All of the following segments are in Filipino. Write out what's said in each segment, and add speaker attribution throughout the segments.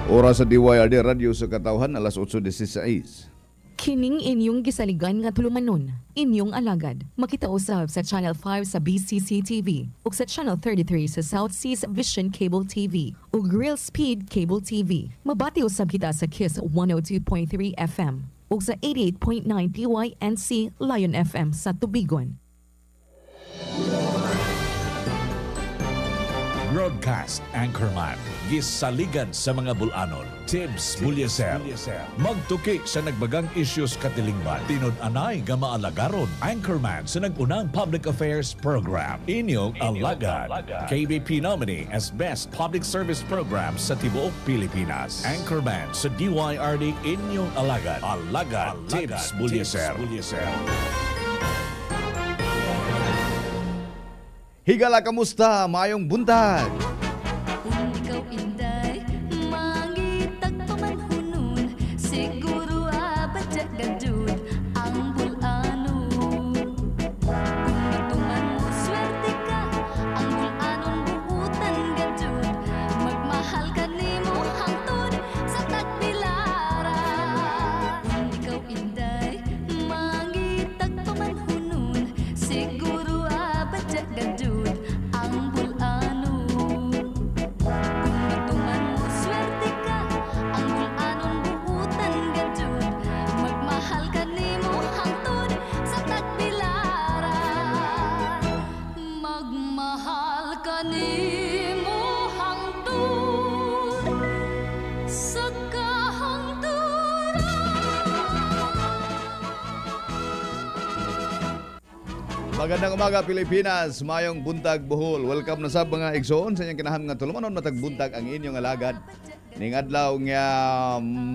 Speaker 1: Oras sa DYRD Radio sa Katawhan, alas 8:16.
Speaker 2: Kining inyong gisaligan nga tulumanon, inyong alagad. Makita usab sa Channel 5 sa BCC TV ug sa Channel 33 sa South Seas Vision Cable TV ug Real Speed Cable TV. Mabati usab kita sa KISS 102.3 FM ug sa 88.9 PYNC Lion FM sa Tubigon.
Speaker 3: Broadcast Anchorman, gisaligan sa mga bulanon, Tibbs Bulyaser. Magtuki sa nagbagang issues katilingban, tinud-anay nga maalagaron, Anchorman sa nagunang public affairs program. Inyong alagad, KBP nominee as Best Public Service Program sa tibuok Pilipinas. Anchorman sa DYRD, inyong alagad, Tibbs Bulyaser.
Speaker 1: Higala, kamusta? Mayong buntag.
Speaker 4: Kung ikaw inday, mangitag pamanhunon, siguro abadya gajud ang bulanon. Kung ituman mo swerte ka, ang bulanon buutan gajud, magmahal ka nimo hangtod sa tagbilaran. Kung ikaw inday, mangitag pamanhunon, siguro abadya gajud ang bulanon. Kung ituman mo swerte ka, ang bulanon buutan gajud, magmahal ka nimo hangtod sa tagbilaran. Magmahal ka nimo hangtod sa kahangturan.
Speaker 1: Magandang umaga, Pilipinas. Mayong buntag, Bohol. Welcome na sa mga igsoon sa inyong kinahanglan nga tulumanon matag buntag ang inyong alagad. Ning adlaw nga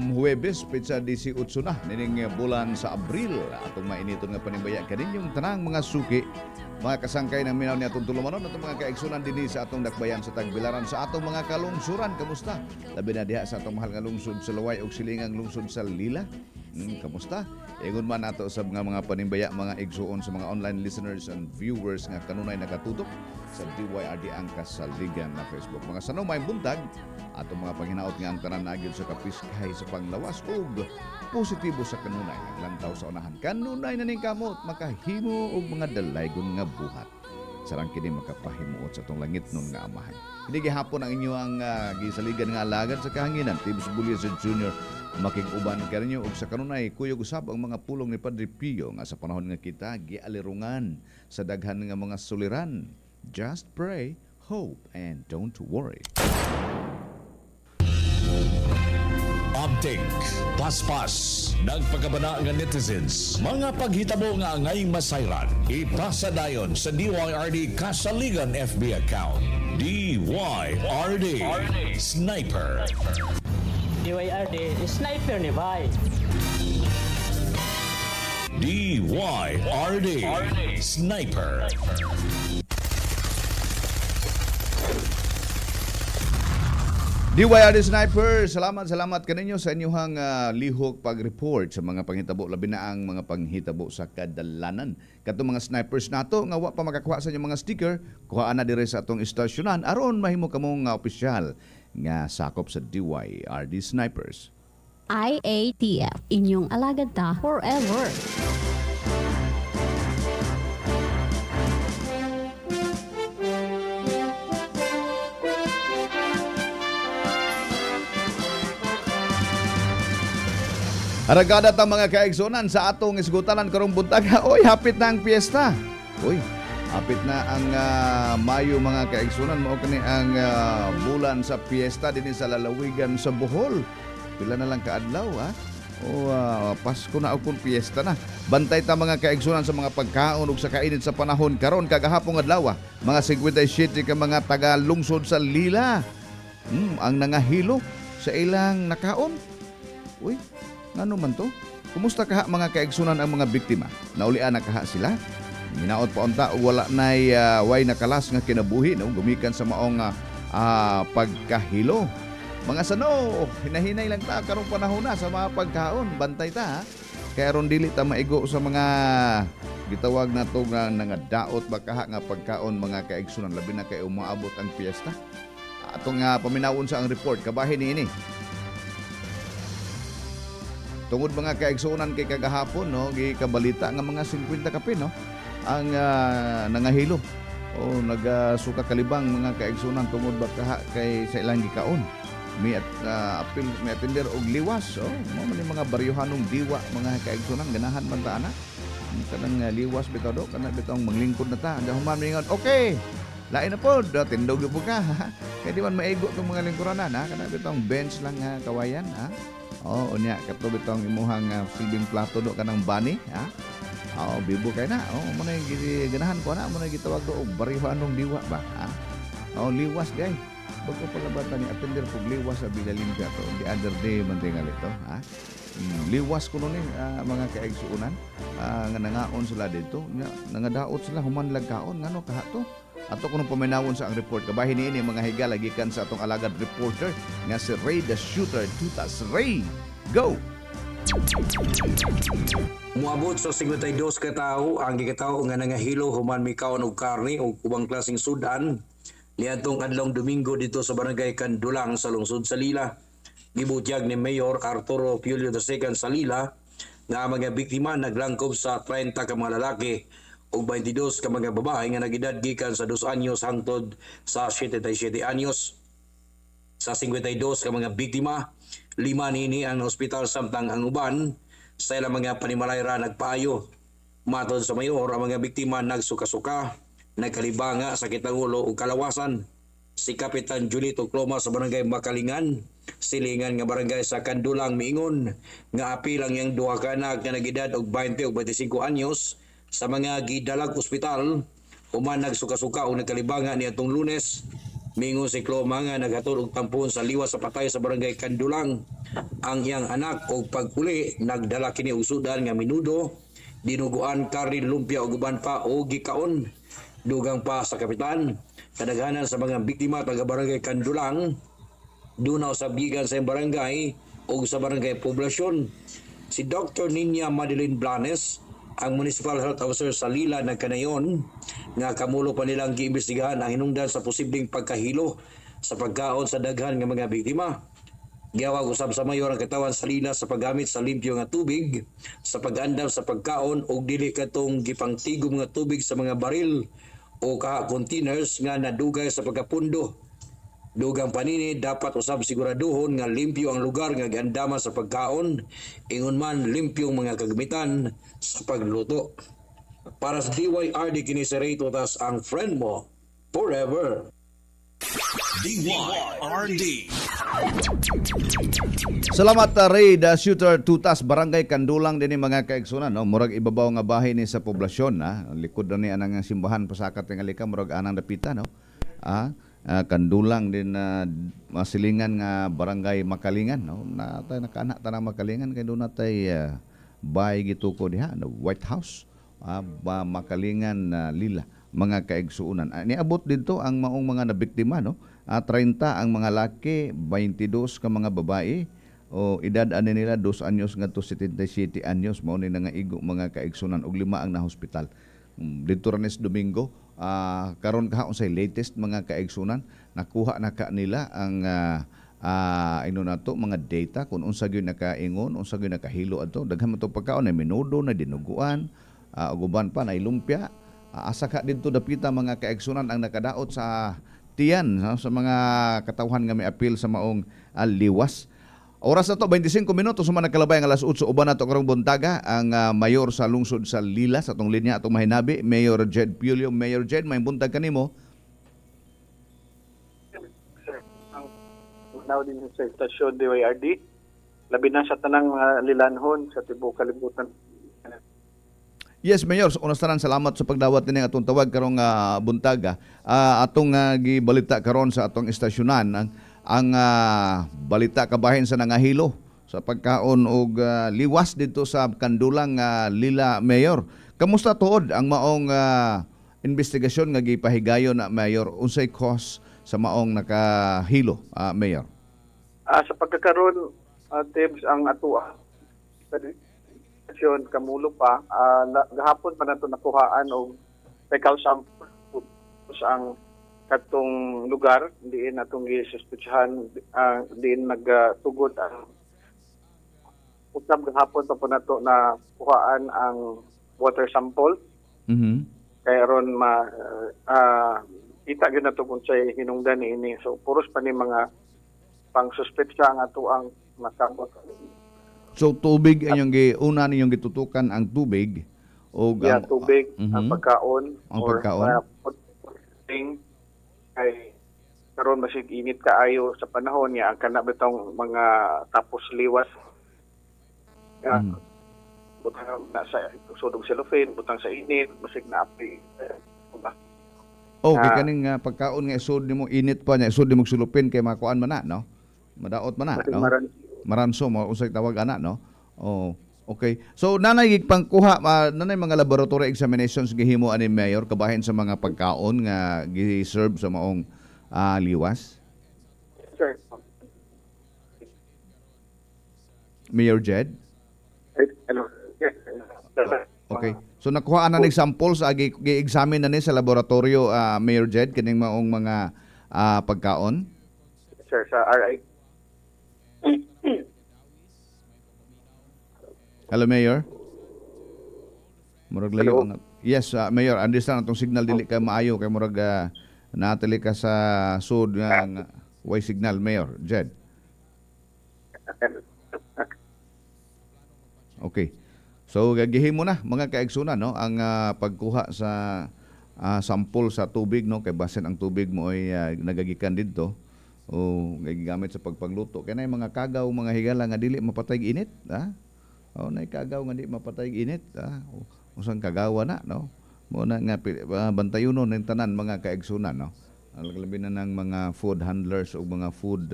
Speaker 1: Huwebes, petsa 18 na nining bulan sa Abril. Atong mainiton nga panimbaya kaninyong tanang mga suki, mga kasangkay ng minaw ni atong tulumanon atong mga kaigsunan dinhi sa atong dakbayan sa Tagbilaran, sa atong mga kalungsuran. Kamusta? Labi na diha sa atong mahal nga lungsod sa Luway ug silingang lungsod sa Lila. Kamusta? Ingon man nato sa mga panimbaya, mga igsuon sa mga online listeners and viewers nga kanunay nakatutok sa DYRD ang kasaligan na Facebook. Mga sanaw may buntag atong mga panghinaot nga ang tanan nagyud sa kapiskay sa panglawas ug positibo sa kanunay naglantaw sa unahan. Kanunay na ning kamot makahimo og mga dalaygon nga buhat. Sarang kini makapahimuot sa tong langit nun nga amahan. Hindi gihapon ang inyo ang gisaligan nga alagad sa kahanginan. Tibbs Bulyaser Jr. makig-uban kaninyo ug sa kanunay kuyog usab ang mga pulong ni Padre Pio nga sa panahon nga kita gialirungan sa daghan nga mga suliran. Just pray, hope, and don't worry.
Speaker 3: Update, paspas, nagpagabana nga netizens, mga paghitabo nga ngayong masayran, ipasa dayon sa DYRD Kasaligan FB account. DYRD Sniper.
Speaker 5: DYRD Sniper ni Bay.
Speaker 3: DYRD Sniper.
Speaker 1: DYRD Sniper, salamat kaninyo sa inyong lihok pag-report sa mga panghitabo, labi na ang mga panghitabo sa kadalanan. Katong mga snipers nato nga wa pa makakuha sa inyong mga sticker, kuhaan na dire sa atong istasyonan aron mahimo kamong opisyal nga sakop sa DYRD Snipers.
Speaker 6: IATF, inyong alagad ta forever.
Speaker 1: Aragada ta mga kaigsunan sa atong isgutanan karong buntag. Oy, hapit na ang piyesta. Oy, hapit na ang Mayo mga kaigsunan. Mao kani ang bulan sa piyesta dinhi sa lalawigan sa Bohol. Pila na lang kaadlaw ha. Pasko na og piyesta na. Bantay ta mga kaigsunan sa mga pagkaon ug sa kainit sa panahon karon kagahapon adlaw. Mga 57 ka mga taga lungsod sa Lila. Ang nangahilo sa ilang nakaon. Uy, ano man to? Kumusta kaha mga kaigsunan ang mga biktima? Naulian na kaha sila? Minaot pa unta wala nay way nakalas nga kinabuhi no gumikan sa maong pagkahilo. Mga sano, hinahinay lang ta karong panahon na sa mga pagkaon. Bantay ta ha. Kaya ron dili ta maigo sa mga gitawag na to nga daot bakaha nga pagkaon mga kaigsunan labi na kay umaabot ang piyesta. Atong paminawon sa ang report kabahin niini. tungod mga kaigsunan kay kagahapon no, gikabalita nga mga 50 kape no ang nangahilo o nagasuka kalibang mga kaigsunan tungod ba kay sa ilang gikaon. May apil may atender og liwas mo man mga baryohanong diwa mga kaigsunan ganahan man ta ana kanang liwas bitaw do kana bitong manglingkod na ta anda human mingon okay lain na po tindog po ka kay di man maigo tong mga lingkuranan kana bitong bench lang kawayan unya kato bitong imuhang silbing plato do kanang bani bibo kay na mo na ganahan ko na mo na gitawag do og baryohanong diwa ba liwas gay bago palabatan ni attender pug liwas sa Bilalimpia to the other day man tingal ito liwas kuno ni mga kaigsuunan nga nangaon sila dito nangadaot sila human lagkaon ngano kahato ato kuno paminawon sa ang report kabahin niini mga higala gikan sa atong alagad reporter nga si Ray the Shooter Tutas. Ray, go.
Speaker 7: Muabot sa 52 ka tawo ang gikatawo nga nangahilo human mikaon og karne og ubang klaseng sudan niadtong adlong Domingo dito sa Barangay Kandulang sa lungsod Salila. Gibutyag ni Mayor Arturo Pulio II Salila nga mga biktima naglangkob sa 30 ka mga lalaki ug 22 ka mga babae nga nagedad gikan sa 2 anyos hangtod sa 77 anyos. Sa 52 ka mga biktima, 5 nini ang hospital samtang ang uban sa ilang mga panimalayra nagpaayo. Matod sa mayor, ang mga biktima nagsuka-suka, nagkalibanga, sakit ng ulo o kalawasan. Si Kapitan Julito Cloma sa Barangay Makalingan, silingan nga barangay sa Kandulang miingon, nga apilang yang duha ka anak nga nagedad og 20 o 25 anyos sa mga gidalag ospital, human nagsuka-suka o nagkalibanga niadtong Lunes. Mingon si Cloma nga naghatod og tampon sa liwas sa patay sa Barangay Kandulang. Ang iyang anak og paguli nagdala kini og sudan nga minudo, dinuguan, karne, lumpia ug uban pa o gikaon. Dugang pa sa kapitan, kadaghanan sa mga biktima taga Barangay Kandulang dunaw sa bigan sa barangay o sa barangay poblasyon. Si Dr. Ninya Madeline Blanes, ang Municipal Health Officer sa Lila nagkanayon nga kamulo pa nilang giimbestigahan ang hinungdan sa posibleng pagkahilo sa pagkaon sa daghan nga mga biktima. Giyawag usab sa mayor ang katawan sa Lila sa paggamit sa limpyo nga tubig sa pag-andam sa pagkaon o dili katong gipangtigom nga tubig sa mga baril o containers nga nadugay sa pagkapundo. Dugang panini dapat usab siguraduhon nga limpyo ang lugar nga giandaman sa pagkaon, ingon man limpyong mga kagamitan sa pagluto. Para sa DYRD kini si Ray Tutas, ang friend mo forever.
Speaker 3: DYRD.
Speaker 1: Salamat Ray the Shooter Tutas, Barangay Kandulang din mga kaigsunan no, murag ibabaw nga bahay ni sa poblasyon likod na ni anang simbahan pasakat nga lika murag anang dapita no. Kandulang din masilingan nga Barangay Makalingan no, na tay nakaanak tanang Makalingan kay doon natay bahay gituko diha no, White House Makalingan Lila mga kaigsuunan. Niabot dito ang maong mga nabiktima no. 30 ang mga laki, 22 ka mga babae o edad ani nila 2 anyos ngadto 77 anyos mao ni nga igo mga kaigsunan ug 5 ang na-hospital. Dito ranes Domingo karon kahaon sa latest mga kaigsunan nakuha na ka nila ang nato mga data kung unsa gyud nakaingon, unsa gyud nakahilo adto. Daghan man to pagkaon na menudo na dinuguan, ug uban pa na lumpia. Asa ka dito dapita mga kaigsunan ang nakadaot sa tiyan sa mga katawhan nga may appeal sa maong liwas. Oras na to 25 minutos suma nagkalabay ang alas 8 uban nato karong buntaga ang mayor sa lungsod sa Lila sa atong linya atong mahinabi Mayor Jed Pulio. Mayor Jed, may buntag kanimo.
Speaker 8: Ang unaw din sa istasyon DYRD labi na sa tanang lilanhon sa tibuok kalibutan.
Speaker 1: Yes, Mayor. Unas tanan salamat sa pagdawat ni atong tawag karong buntaga. Atong gibalita karon sa atong istasyonan ang balita kabahin sa nangahilo sa pagkaon og liwas dito sa Kandulang Lila, Mayor. Kamusta tuod ang maong investigasyon nga gipahigayon na Mayor? Unsay cause sa maong nakahilo, Mayor?
Speaker 8: Sa pagkakaroon Tebs ang atua kamulo pa gahapon pa nato nakuhaan og fecal sample sa ang katong lugar diin atong gisuspetsahan diin nagtugod ang usab gahapon pa po nato na kuhaan ang water sample
Speaker 1: Mhm.
Speaker 8: kay aron kita gyud nato kung say hinungdan niini. So puros pa ni mga pang-suspetsa ang ato ang masamot.
Speaker 1: So tubig inyong una ninyong gitutukan ang tubig o
Speaker 8: Yeah, tubig, ang
Speaker 1: Mhm.
Speaker 8: pagkaon,
Speaker 1: Ang pagkaon.
Speaker 8: putting, kay karon masig init kaayo sa panahon niya ang kana bitong mga tapos liwas.
Speaker 1: Mhm.
Speaker 8: Butang na sa sudong cellophane, butang sa init, masig na api.
Speaker 1: Okay, kaning pagkaon nga isod nimo init pa niya, isod nimo sulupin kay makuan man na, no? Madaot man na,
Speaker 8: Masig
Speaker 1: no?
Speaker 8: maran-
Speaker 1: Maranso mo usay tawag ana, no? Oh, okay. So nanay gigpangkuha nanay mga laboratory examinations gihimo ani mayor kabahin sa mga pagkaon nga gi-serve sa maong liwas.
Speaker 8: Sir.
Speaker 1: Mayor Jed.
Speaker 8: Hello. Yes.
Speaker 1: Okay. So nakuha na ning samples gi-examine na ni sa laboratorio Mayor Jed kining maong mga pagkaon.
Speaker 8: Sir, sa RI.
Speaker 1: Hello Mayor. Murag layo
Speaker 8: Hello.
Speaker 1: ang yes, Mayor, understand atong signal dili kay maayo kay murag natali ka sa sud nga way signal Mayor Jed. Okay. So gagihimo na mga kaigsunan no ang pagkuha sa sample sa tubig no kay basin ang tubig mo ay nagagikan didto o gagigamit sa pagpangluto kay nay mga kagaw mga higala nga dili mapatay init o nay kagaw nga di mapatay init usang kagawa na no mo na nga bantayunon ng tanan mga kaigsunan no ang labi na ng mga food handlers o mga food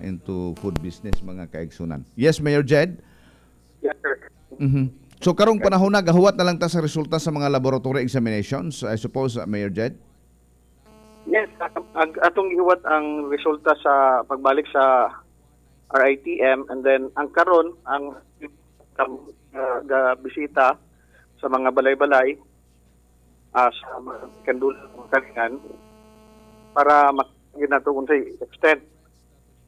Speaker 1: into food business mga kaigsunan. Yes Mayor Jed.
Speaker 8: Yes, sir.
Speaker 1: Mhm. So karong panahon na gahuwat na lang ta sa resulta sa mga laboratory examinations, I suppose Mayor Jed.
Speaker 8: Yes, atong gihuwat ang resulta sa pagbalik sa RITM and then ang karon ang bisita sa mga balay-balay sa kandulang kalingan para makita nato kung sa extent.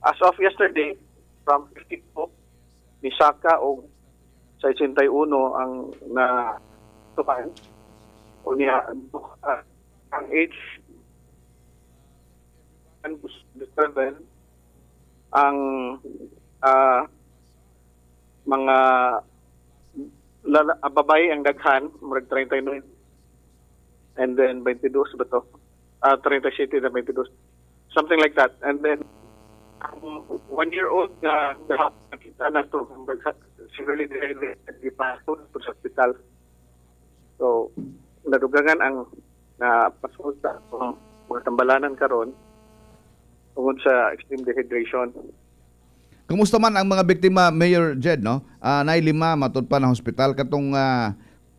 Speaker 8: As of yesterday, from 52, ni Saka o sa 61 ang na tukan o niya ang age and determine ang mga babae ang daghan murag 39 and then 22 ba to 37 na 22 something like that and then 1-year-old na nakita na to severely ipasod sa hospital. So, nadugangan ang napasunod sa mga tambalanan karon tungod sa extreme dehydration.
Speaker 1: Kumusta man ang mga biktima Mayor Jed no? Nay 5 matud pa na hospital katong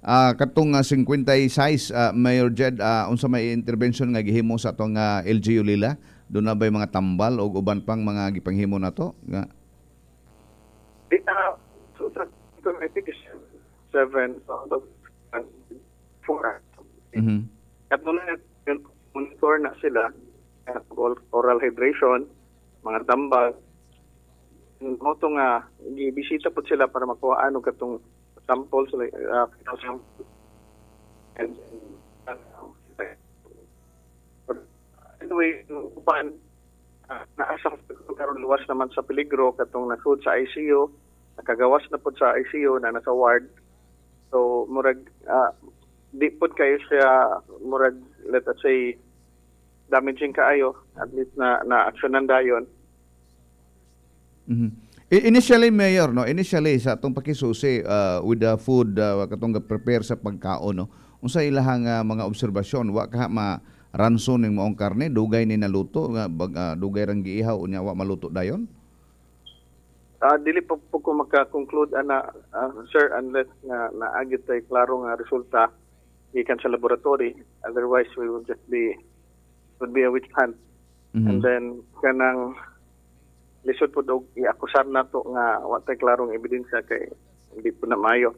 Speaker 1: 56 Mayor Jed unsa may intervention nga gihimo sa atong LGU Lila? Doon na ba'y mga tambal o uban pang mga gipanghimo na to? Nga?
Speaker 8: So, I think it's 7 out of 4.
Speaker 1: Mhm.
Speaker 8: At muna monitor na sila oral hydration, mga tambal. Moto nga, gibisita po sila para makuha ano katong samples, and anyway, upan naasa karon luwas naman sa peligro katong nasud sa ICU, nakagawas na po sa ICU na nasa ward. So murag di pud kayo siya murag let us say damaging kaayo at least na aksyonan dayon.
Speaker 1: Mhm. Initially Mayor no, initially sa atong pakisusi with the food katong prepare sa pagkaon no. Unsa ilahang mga obserbasyon wa ka ranson ning maong karne dugay ni naluto nga dugay rang giihaw unya wa maluto dayon?
Speaker 8: Dili po ko maka-conclude ana sir unless nga naagit tay klaro nga resulta gikan sa laboratory, otherwise we would be a witch hunt.
Speaker 1: Mhm.
Speaker 8: And then kanang lisod po og iakusar nato nga wa tay klarong ebidensya kay hindi po na maayo.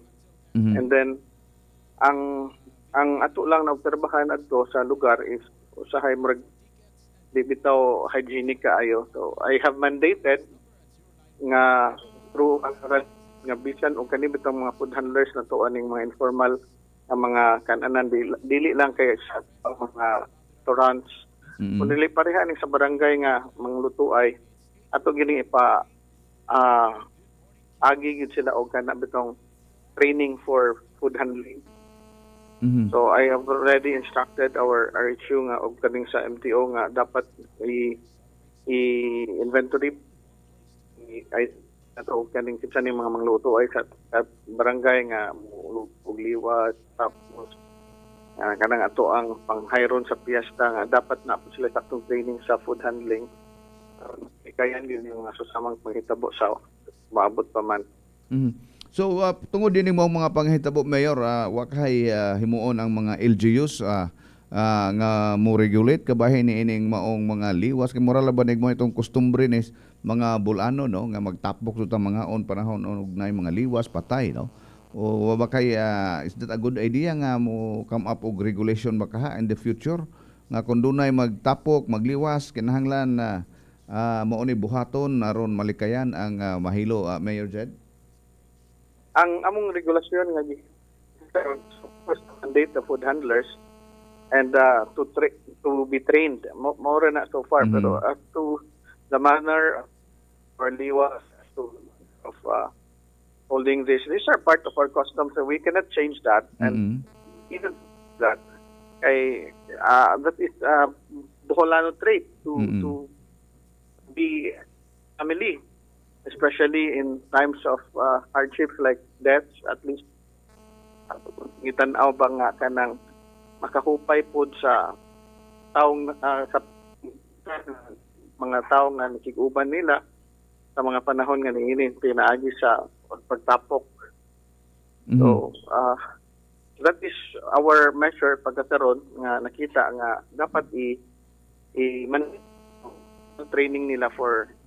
Speaker 1: Mhm.
Speaker 8: And then ang ato lang na obserbahan adto sa lugar is usahay murag di bitaw hygienic kaayo. So I have mandated nga through ang nga bisan og kani bitong mga food handlers na to aning mga informal nga mga kananan dili lang kay sa mga restaurants. Kung dili pareha ning sa barangay nga manglutuay ato gini ipa agi gid sila og kana bitong training for food handling. So I have already instructed our RHU nga og kaning sa MTO nga dapat i-inventory ato kaning kinsa ning mga mangluto ay sa barangay nga og liwat tapos kanang ato ang panghayron sa piyesta nga dapat na po sila saktong training sa food handling. Kaya yun yung susamang panghitabo sa maabot pa man.
Speaker 1: So tungod din mo mga panghitabo Mayor, wakay himuon ang mga LGUs nga mo regulate kabahin ni ining maong mga liwas kay moral ba mo itong customary ni mga bulano no nga magtapok sa mga panahon og nay mga liwas patay no o ba kay is that a good idea nga mo come up og regulation baka in the future nga kun dunay magtapok magliwas kinahanglan na mao ni buhaton aron malikayan ang mahilo Mayor Jed?
Speaker 8: Ang among regulasyon nga first mandate the food handlers and to be trained more na so far pero as to the manner or liwas of holding these are part of our customs so we cannot change that and even that that is Boholano trait to be family especially in times of hardships like deaths at least gitan-aw ba nga kanang makahupay po sa taong sa mga tao nga nakiguban nila sa mga panahon nga niini pinaagi sa pagtapok. So that is our measure pagkataron nga nakita nga dapat training nila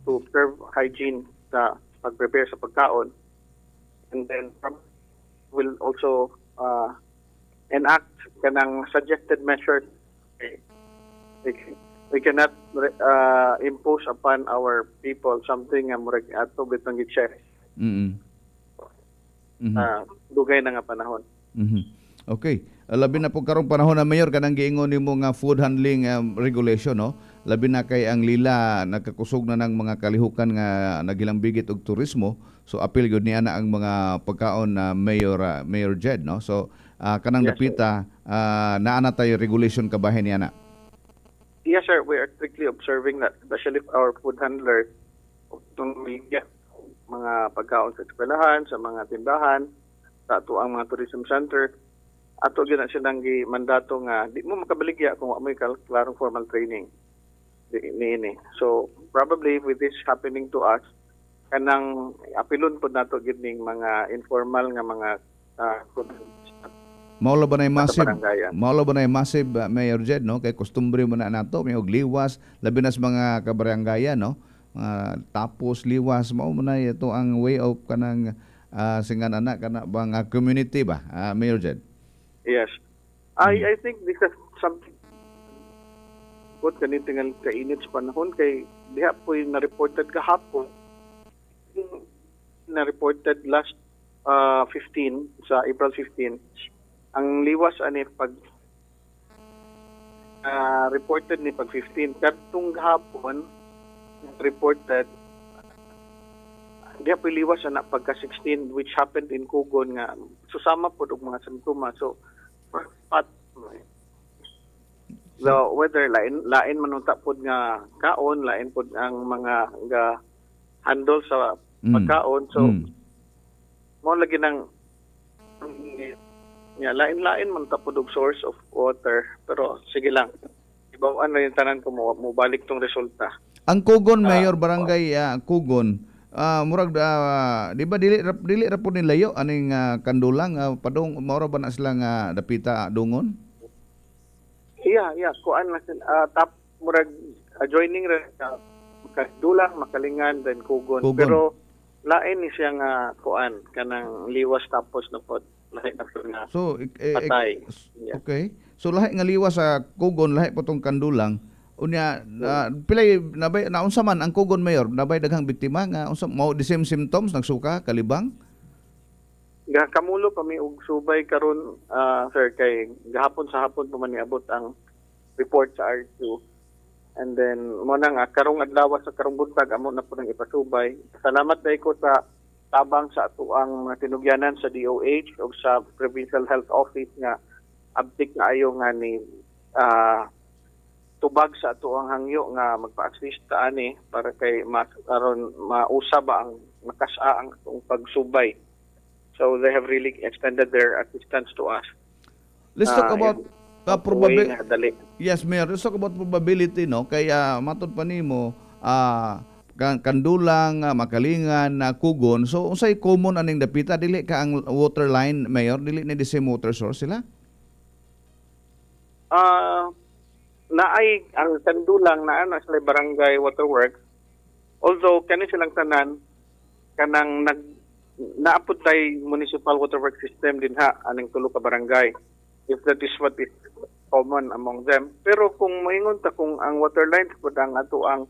Speaker 8: to observe hygiene sa pag-prepare sa pagkaon and then will also enact kanang suggested measure. We cannot impose upon our people something nga murag ato bitong gi-check. Dugay na nga panahon.
Speaker 1: Okay. Labi na po karong panahon na Mayor kanang giingon nimo nga food handling regulation no. Labi na kay ang lila nakakusog na ng mga kalihukan nga nagilambigit og turismo. So apil gyud niya na ang mga pagkaon na Mayor Jed no. So kanang dapita naa na tayo regulation kabahin niya na.
Speaker 8: Yes sir, we are strictly observing that especially our food handlers itong mga pagkaon sa eskwelahan, sa mga tindahan, sa ato ang mga tourism center. Ato gyud na silang mandato nga di mo makabaligya kung may klarong formal training niini. So probably with this happening to us kanang apilon pud nato gid ning mga informal nga mga
Speaker 1: Maulo ba na massive Mayor Jed no kay customary mo na nato may og liwas labi na sa mga kabaranggayan no tapos liwas mao mo na ito ang way of kanang singan anak kana bang community ba Mayor Jed?
Speaker 8: Yes. I think this is something good kanitingal kainit sa panahon kay diha po na-reported kahapon na-reported last 15 sa April 15 ang liwas ani pag reported ni pag 15 katong gahapon reported diha po liwas na pagka 16 which happened in Kugon nga susama po og mga simptoma so whether lain manunta pod nga kaon lain pod ang mga handle sa pagkaon so mo lagi nang lain-lain man tapod og source of water pero sige lang ibawan na yung tanan ko mo balik tong resulta
Speaker 1: ang Kugon Mayor barangay Kugon murag di ba dili ra pud ni layo aning kandulang padung maura ba na sila nga dapita dungon?
Speaker 8: Yeah, kuan na tap murag adjoining ra kandulang makalingan then Kugon. Pero lain ni siya nga kuan kanang liwas tapos na pod lahi na nga.
Speaker 1: So
Speaker 8: patay.
Speaker 1: Okay. So lahi nga liwas sa Kugon lahi po tong kandulang. Unya pilay nabay naunsa man ang Kugon Mayor nabay daghang biktima nga unsa mao the same symptoms nagsuka kalibang
Speaker 8: Kamulo pa mi og subay karon sir kay gahapon sa hapon pa man niabot ang report sa RQ. And then mo na nga karong adlaw sa karong buntag amo na po nang ipasubay. Salamat dai ko sa tabang sa ato ang mga tinugyanan sa DOH o sa Provincial Health Office nga abtik na ayo nga ni tubag sa ato ang hangyo nga magpa-assist ta ani para kay aron mausa ba ang makasa ang atong pagsubay. So they have really extended their assistance to us.
Speaker 1: Let's talk about probability.
Speaker 8: Dali.
Speaker 1: Yes, Mayor. Let's talk about probability, no? Kaya matod pa nimo Kandulang, Makalingan, Kugon. So unsay common aning dapita dili ka ang water line, Mayor? Dili ni the same water source sila?
Speaker 8: Naay ang Kandulang naa na sila barangay waterworks. Although kani silang tanan kanang naapod tay municipal waterworks system din ha aning tulo ka barangay. If that is what is common among them. Pero kung moingon ta kung ang water lines pud ang ato ang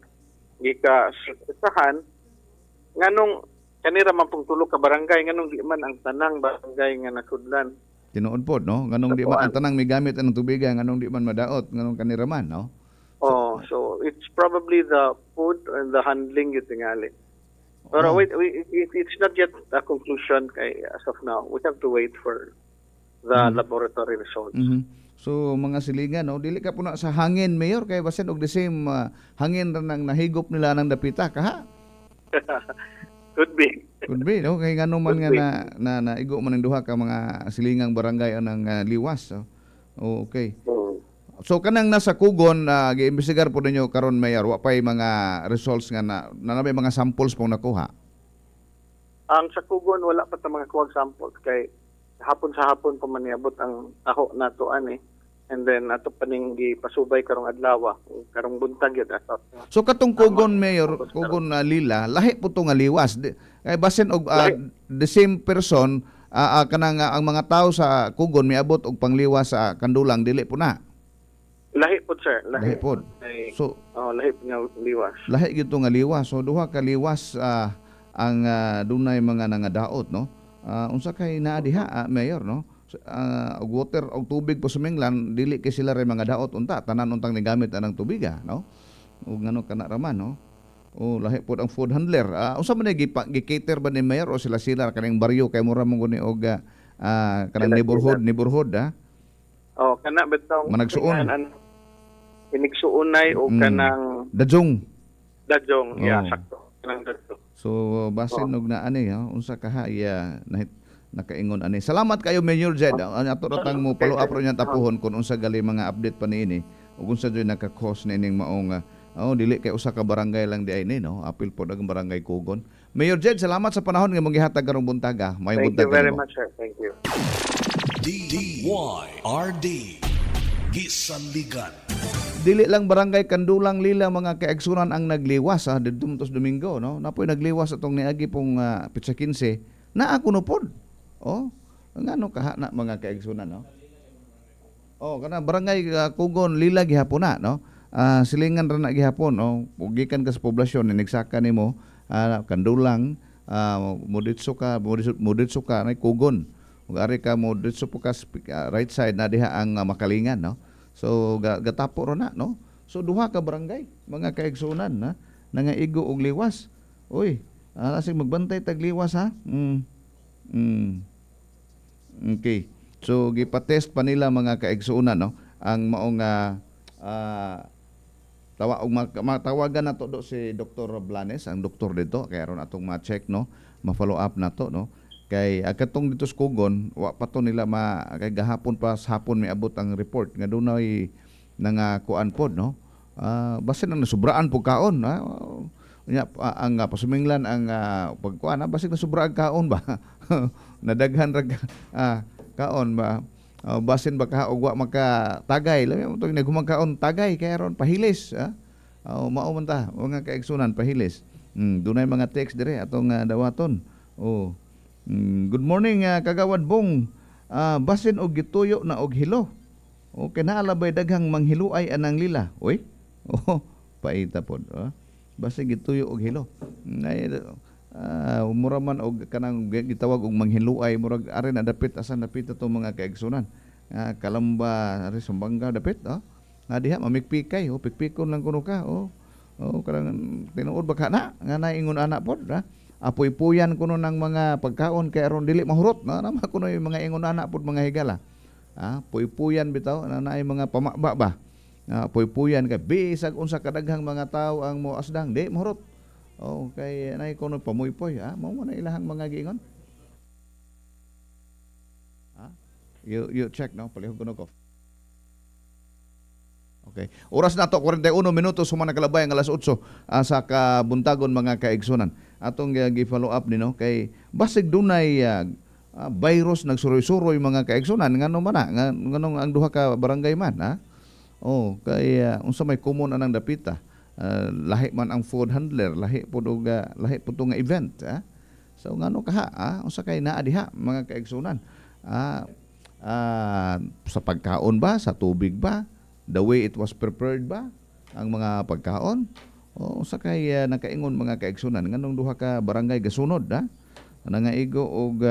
Speaker 8: gika-sahan, nganong kanira man pong tulo ka barangay, nganong di man ang tanang barangay nga nasudlan.
Speaker 1: Tinuod pod, no? Nganong di man ang tanang migamit anong tubigan, nganong di man madaot, nganong kanira man, no?
Speaker 8: So it's probably the food and the handling yun tingali. Pero it's not yet a conclusion kay as of now. We have to wait for the laboratory results.
Speaker 1: So mga silingan, no, dili ka po na sa hangin, Mayor, kay basin og the same hangin ra nang nahigop nila ng dapita kaha.
Speaker 8: Could be.
Speaker 1: Could be, no? Kay ngano man nga na naigo man ang duha ka mga silingang barangay anang liwas. Okay. So kanang nasa Kugon, gi-imbestigar po ninyo karon, Mayor, wa pay mga results nga na may mga samples pong nakuha.
Speaker 8: Ang sa Kugon wala pa ta mga kuwag samples kay hapon sa hapon pa man niabot ang aho nato ani. And then ato pa ning gipasubay karong adlaw, karong buntag gyud ato.
Speaker 1: So katong Kugon, Mayor, Kugon Lila, lahi po to nga liwas. Kay basin og the same person kanang ang mga tao sa Kugon miabot og pangliwas sa Kandulang dili po na.
Speaker 8: Lahi po sir,
Speaker 1: lahi po. So
Speaker 8: lahi po nga liwas.
Speaker 1: Lahi gyud to nga liwas. So duha ka liwas ang dunay mga nangadaot, no? Unsa kay naa diha, Mayor, no? Og water og tubig po suminglan dili kay sila ray mga daot unta tanan untang ni gamit anang tubiga, no? Ug ngano kana raman, no? Lahi pod ang food handler. Unsa man gi-cater ba ni Mayor o sila kaning baryo kay mura mong guni og kanang neighborhood kana bitaw managsuon. Inigsuunay o kanang Dajong,
Speaker 8: yeah, sakto. Kanang dajong.
Speaker 1: So basin og na ani, unsa kaha nakaingon ani. Salamat kayo, Mayor Jed. Ato ratang mo follow up ro nya tapuhon kun unsa gali mga update pa niini ug unsa joy naka-cause nining maong dili kay usa ka barangay lang di ay ni, no? Apil pod ang barangay Kugon. Mayor Jed, salamat sa panahon nga mong gihatag karong buntaga.
Speaker 8: Thank you very much, sir. Thank you.
Speaker 3: DYRD Gisaligan.
Speaker 1: Dili lang barangay Kandulang Lila mga kaigsunan ang nagliwas didto tos Domingo, no? Napoy nagliwas atong niagi pong pitsa 15 na ako no pod. Ngano kaha na mga kaigsunan, no? Kana barangay Kugon Lila gihapon na, no? Silingan ra na gihapon, no? Gikan ka sa poblasyon nigsaka nimo Kandulang moditso ka na Kugon. Ug ari ka moditso po ka right side na diha ang Makalingan, no? So gatapo ro na, no? So duha ka barangay mga kaigsunan na nangaigo og liwas. Oy, asig magbantay tag liwas, ha? Okay. So gipatest pa nila mga kaigsunan, no? Ang maong matawagan nato do si Dr. Blanes, ang doktor dito kay aron atong ma-check, no? Ma-follow up nato, no? Kay katong dito sa Kugon, wa pa to nila kay gahapon pa sa hapon may abot ang report nga dunay kuan pod, no? Basin ang nasubraan pug kaon, ha? Ang pasuminglan ang pagkuan, basin nasubraan kaon ba? Nadaghan ra kaon ba? Basin baka og wa makatagay, labi mo to nagumangkaon tagay kay aron pahilis, ha? Mao man ta mga kaigsunan pahilis. Dunay mga text dire atong dawaton. Good morning, Kagawad Bong. Basin og gituyo na og hilo. Kinaalabay daghang manghiluay anang lila. Oy. Paita pod. Basin gituyo og hilo. mura man og kanang gitawag og manghiluay murag ari na dapit asan dapit ato mga kaigsunan. Kalamba ari Sumbanga dapit nga diha mamikpikay pikpikon lang kuno ka kanang tinuod ba kana nga naingon ana pod apoy-puyan kuno ng mga pagkaon kay aron dili mahurot nama kuno yung mga ingon ana pod mga higala. Puy-puyan bitaw na naay mga pamaba ba. Puy-puyan kay bisag unsa kadaghang mga tawo ang moasdang di mahurot. Kay nay kuno pamuy-puy mao mo na ilahang mga giingon. You check no palihog kuno ko. Okay. Oras na to 41 minutos humana kalabay ang alas 8 sa kabuntagon mga kaigsunan. Atong gi-follow up nino kay basig dunay virus nagsuroy-suroy mga kaigsunan ngano man nganong ang duha ka barangay man kay unsa may common anang dapita lahi man ang food handler lahi pud nga event so ngano kaha unsa kay naa diha mga kaigsunan sa pagkaon ba sa tubig ba the way it was prepared ba ang mga pagkaon unsa kay nakaingon mga kaigsunan nganong duha ka barangay gasunod nangaigo og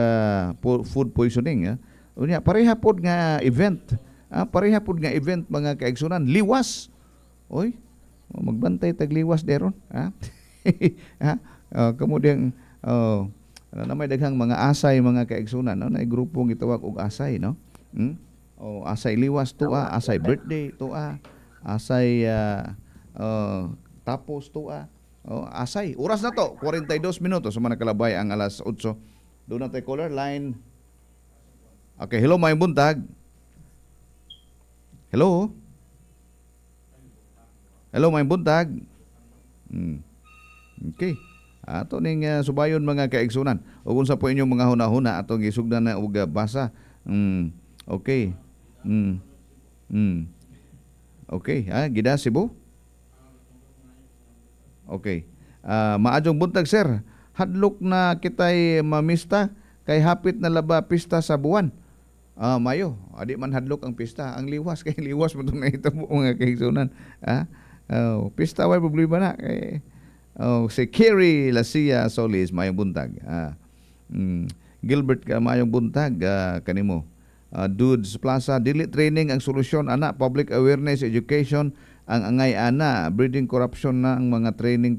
Speaker 1: food poisoning unya pareha pod nga event mga kaigsunan liwas magbantay tag liwas deron kamudang namay daghang mga asay mga kaigsunan na grupong gitawag og asay asay liwas tuwa asay birthday tuwa asay tapos tuwa asay. Oras na to, 42 minutos. Sumana kalabay ang alas 8. Doon natin caller line. Okay, hello, may buntag. Hello? Hello, may buntag. Okay. Ato ning subayon mga kaigsunan. O kung sa po inyong mga huna-huna, atong gisugdan na og basa. Okay. Okay, gida Cebu? Okay. Maadjong buntag sir. Hadlok na kitay mamista kay hapit na laba pista sa buwan. Mayo, adi man hadlok ang pista. Ang liwas kay liwas mo itong nahitabo mga kaigsunan. Pista way problema na kay si Kerry Lacia Solis mayong buntag. Gilbert ka mayong buntag kanimo. Dudes Plaza dili training ang solusyon ana public awareness education ang angay ana breeding corruption na ang mga training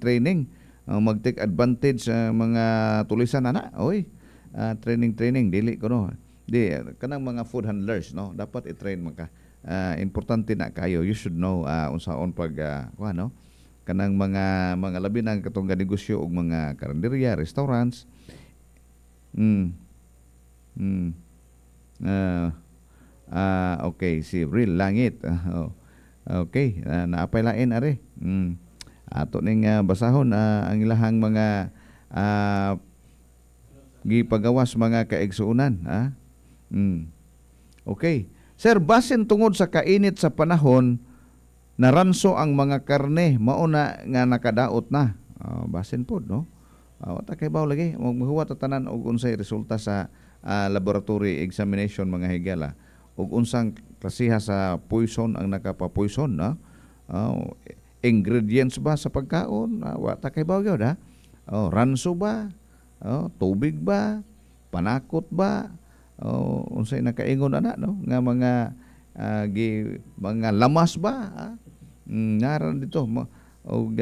Speaker 1: mag-take advantage sa mga tulisan ana training dili kuno di kanang mga food handlers no dapat i-train man ka importante na kayo you should know unsaon pag kanang mga labi na katong negosyo og mga karinderya restaurants okay si Real Langit okay, naapay lain are. Ato ning basahon ang ilahang mga gipagawas mga kaigsuunan Okay. Sir, basin tungod sa kainit sa panahon naranso ang mga karne mao na nga nakadaot na. Basin pod no. Wata kay baw lagi maghuwat tanan og unsay resulta sa laboratory examination mga higala ug unsang klasiha sa poison ang nakapapoison ingredients ba sa pagkaon wa ta kay baw gyud ranso ba tubig ba panakot ba unsay nakaingon ana no nga mga lamas ba ngaran dito og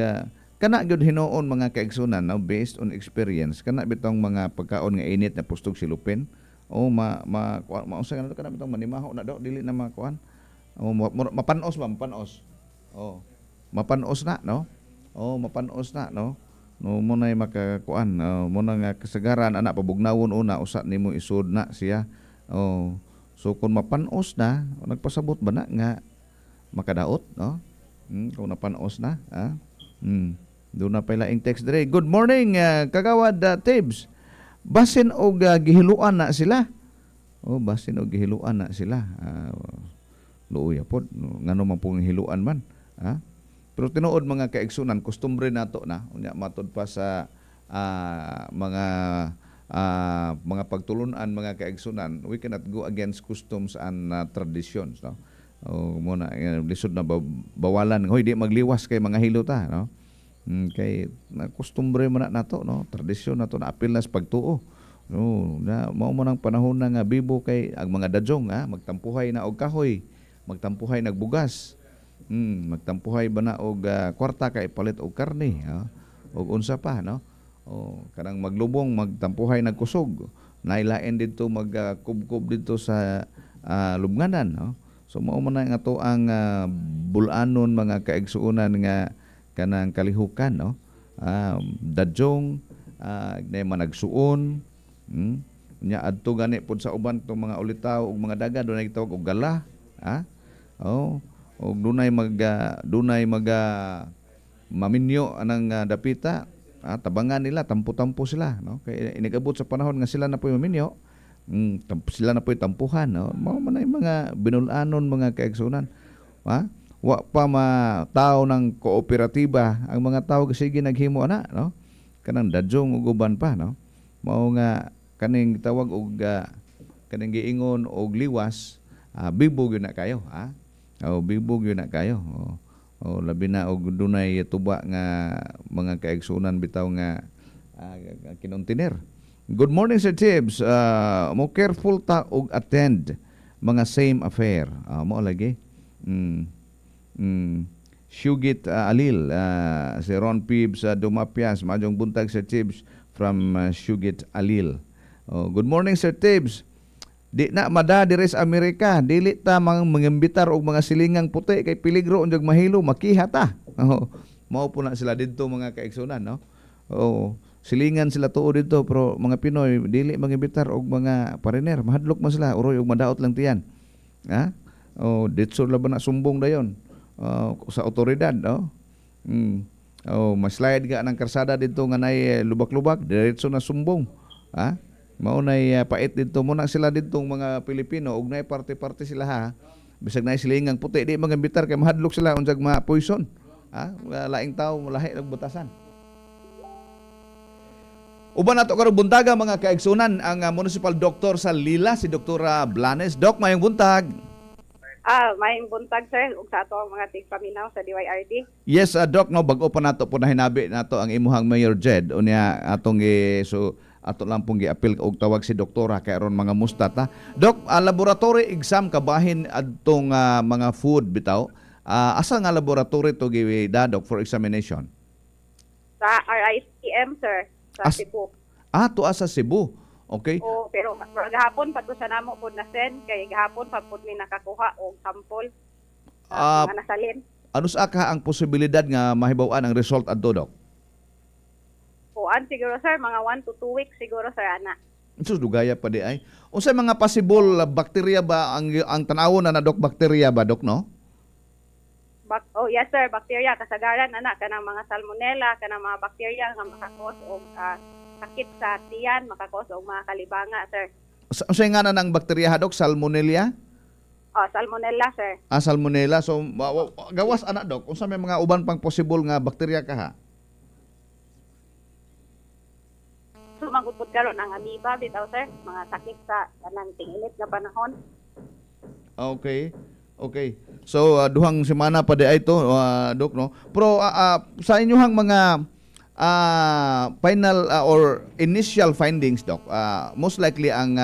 Speaker 1: kana gyud hinuon mga kaigsunan based on experience kana bitong mga pagkaon nga init na pustog silupin mausay na kana bitong manimaho na daw dili na makuan mapanos mapanos na no mapanos na no mo nay makakuan mo na nga kasagaran ana pabugnawon una usa nimo isud na siya so kung mapanos na nagpasabot ba na nga makadaot no kung napanos na doon na pala ing text dire. Good morning kagawad Tibbs. Basin og gihiluan na sila. Basin og gihiluan na sila. Luoy pod ngano man pong hiluan man. Pero tinuod mga kaigsunan kustombre nato na unya matud pa sa mga pagtulunan mga kaigsunan. We cannot go against customs and traditions no. Muna lisod na bawalan hoy di magliwas kay mga hilota no. Kay na kustumbre man nato no, tradisyon nato na apil na sa pagtuo. No, na mao man ang panahon na nga bibo kay ang mga dadyong magtampuhay na og kahoy, magtampuhay nagbugas. Magtampuhay ba na og kwarta kay palit og karne, og unsa pa no. Kanang maglubong magtampuhay nagkusog. Nailain dito magkubkob dito sa lubnganan no. So mao man nga to ang bulanon mga kaigsuonan nga kanang kalihukan no. Dadyong na managsuon. Nya adto gani pud sa uban tong mga ulitaw ug mga daga dunay gitawag og gala, og dunay maminyo anang dapita, tabangan nila, tampo-tampo sila no. Kay inigabot sa panahon nga sila na poy maminyo, sila na poy tampuhan no. Mao man ay mga binul-anon mga kaigsunan. Wa pa tao ng kooperatiba ang mga tao sige naghimo ana no. Kanang dadyong ug uban pa no. Mao nga kaning tawag og kaning giingon og liwas, bibog yun na kayo bibog yun na kayo. Labi na og dunay tuba nga mga kaigsunan bitaw nga kinuntiner. Good morning Sir Tibbs. Mo careful ta og attend mga same affair. Mo lagi. Shugit Alil, si Ron Pibbs Dumapias, majong buntag Sir Tibbs from Shugit Alil. Good morning Sir Tibbs. Di na mada diri sa Amerika, dili ta mangimbitar og mga silingang puti kay peligro unyag mahilo makiha ta. Mao po na sila didto mga kaigsunan no. Silingan sila tuo didto pero mga Pinoy dili mangimbitar og mga foreigner, mahadlok man sila uroy og madaot lang tiyan. Ditso laban na sumbong dayon sa otoridad no. Maslide ga ng karsada dito nga nay lubak-lubak, diretso na sumbong. Mao nay pait dito mo na sila dito mga Pilipino ug nay parte-parte sila bisag nay silingang puti di magambitar kay mahadlok sila unsag ma poison. Laing tawo lahi og butasan. Uban nato karong buntaga mga kaigsunan ang municipal doctor sa Lila si Dr. Blanes. Doc, mayong buntag.
Speaker 9: Mayong buntag sir ug sa ato ang mga tigpaminaw sa DYRD.
Speaker 1: Yes, Doc, no bago pa nato po na hinabi nato ang imuhang Mayor Jed unya atong ato lang pong gi-appeal og tawag si doktora kay aron mga mustata. Doc, laboratory exam kabahin adtong mga food bitaw. Asa nga laboratory to Doc for examination?
Speaker 9: Sa RICM sir sa Cebu.
Speaker 1: To sa Cebu. Okay.
Speaker 9: Pero gahapon pa to sa namo pod na send kay gahapon pa pod mi nakakuha og sample mga nasalin. Ano sa
Speaker 1: ang posibilidad nga mahibaw-an ang result adto Doc?
Speaker 9: Siguro sir mga 1 to 2 weeks siguro sir ana.
Speaker 1: Sus dugaya pa di ay. Unsay mga possible bacteria ba ang tanawon na Doc, bacteria ba Doc no?
Speaker 9: Yes sir, bacteria kasagaran ana kanang mga salmonella, kanang mga bacteria nga makakos og sakit sa tiyan, makakos og mga kalibanga sir.
Speaker 1: Unsay nganan ng bacteria Doc, salmonella?
Speaker 9: Salmonella sir.
Speaker 1: Salmonella. So gawas ana Doc, unsa may mga uban pang possible nga bacteria ka
Speaker 9: Sumangkot karon ang amoeba bitaw sir, mga sakit sa kanang tinginit nga panahon.
Speaker 1: Okay. So duhang semana pa di ay to Doc no. Pero sa inyohang mga final or initial findings Doc, most likely ang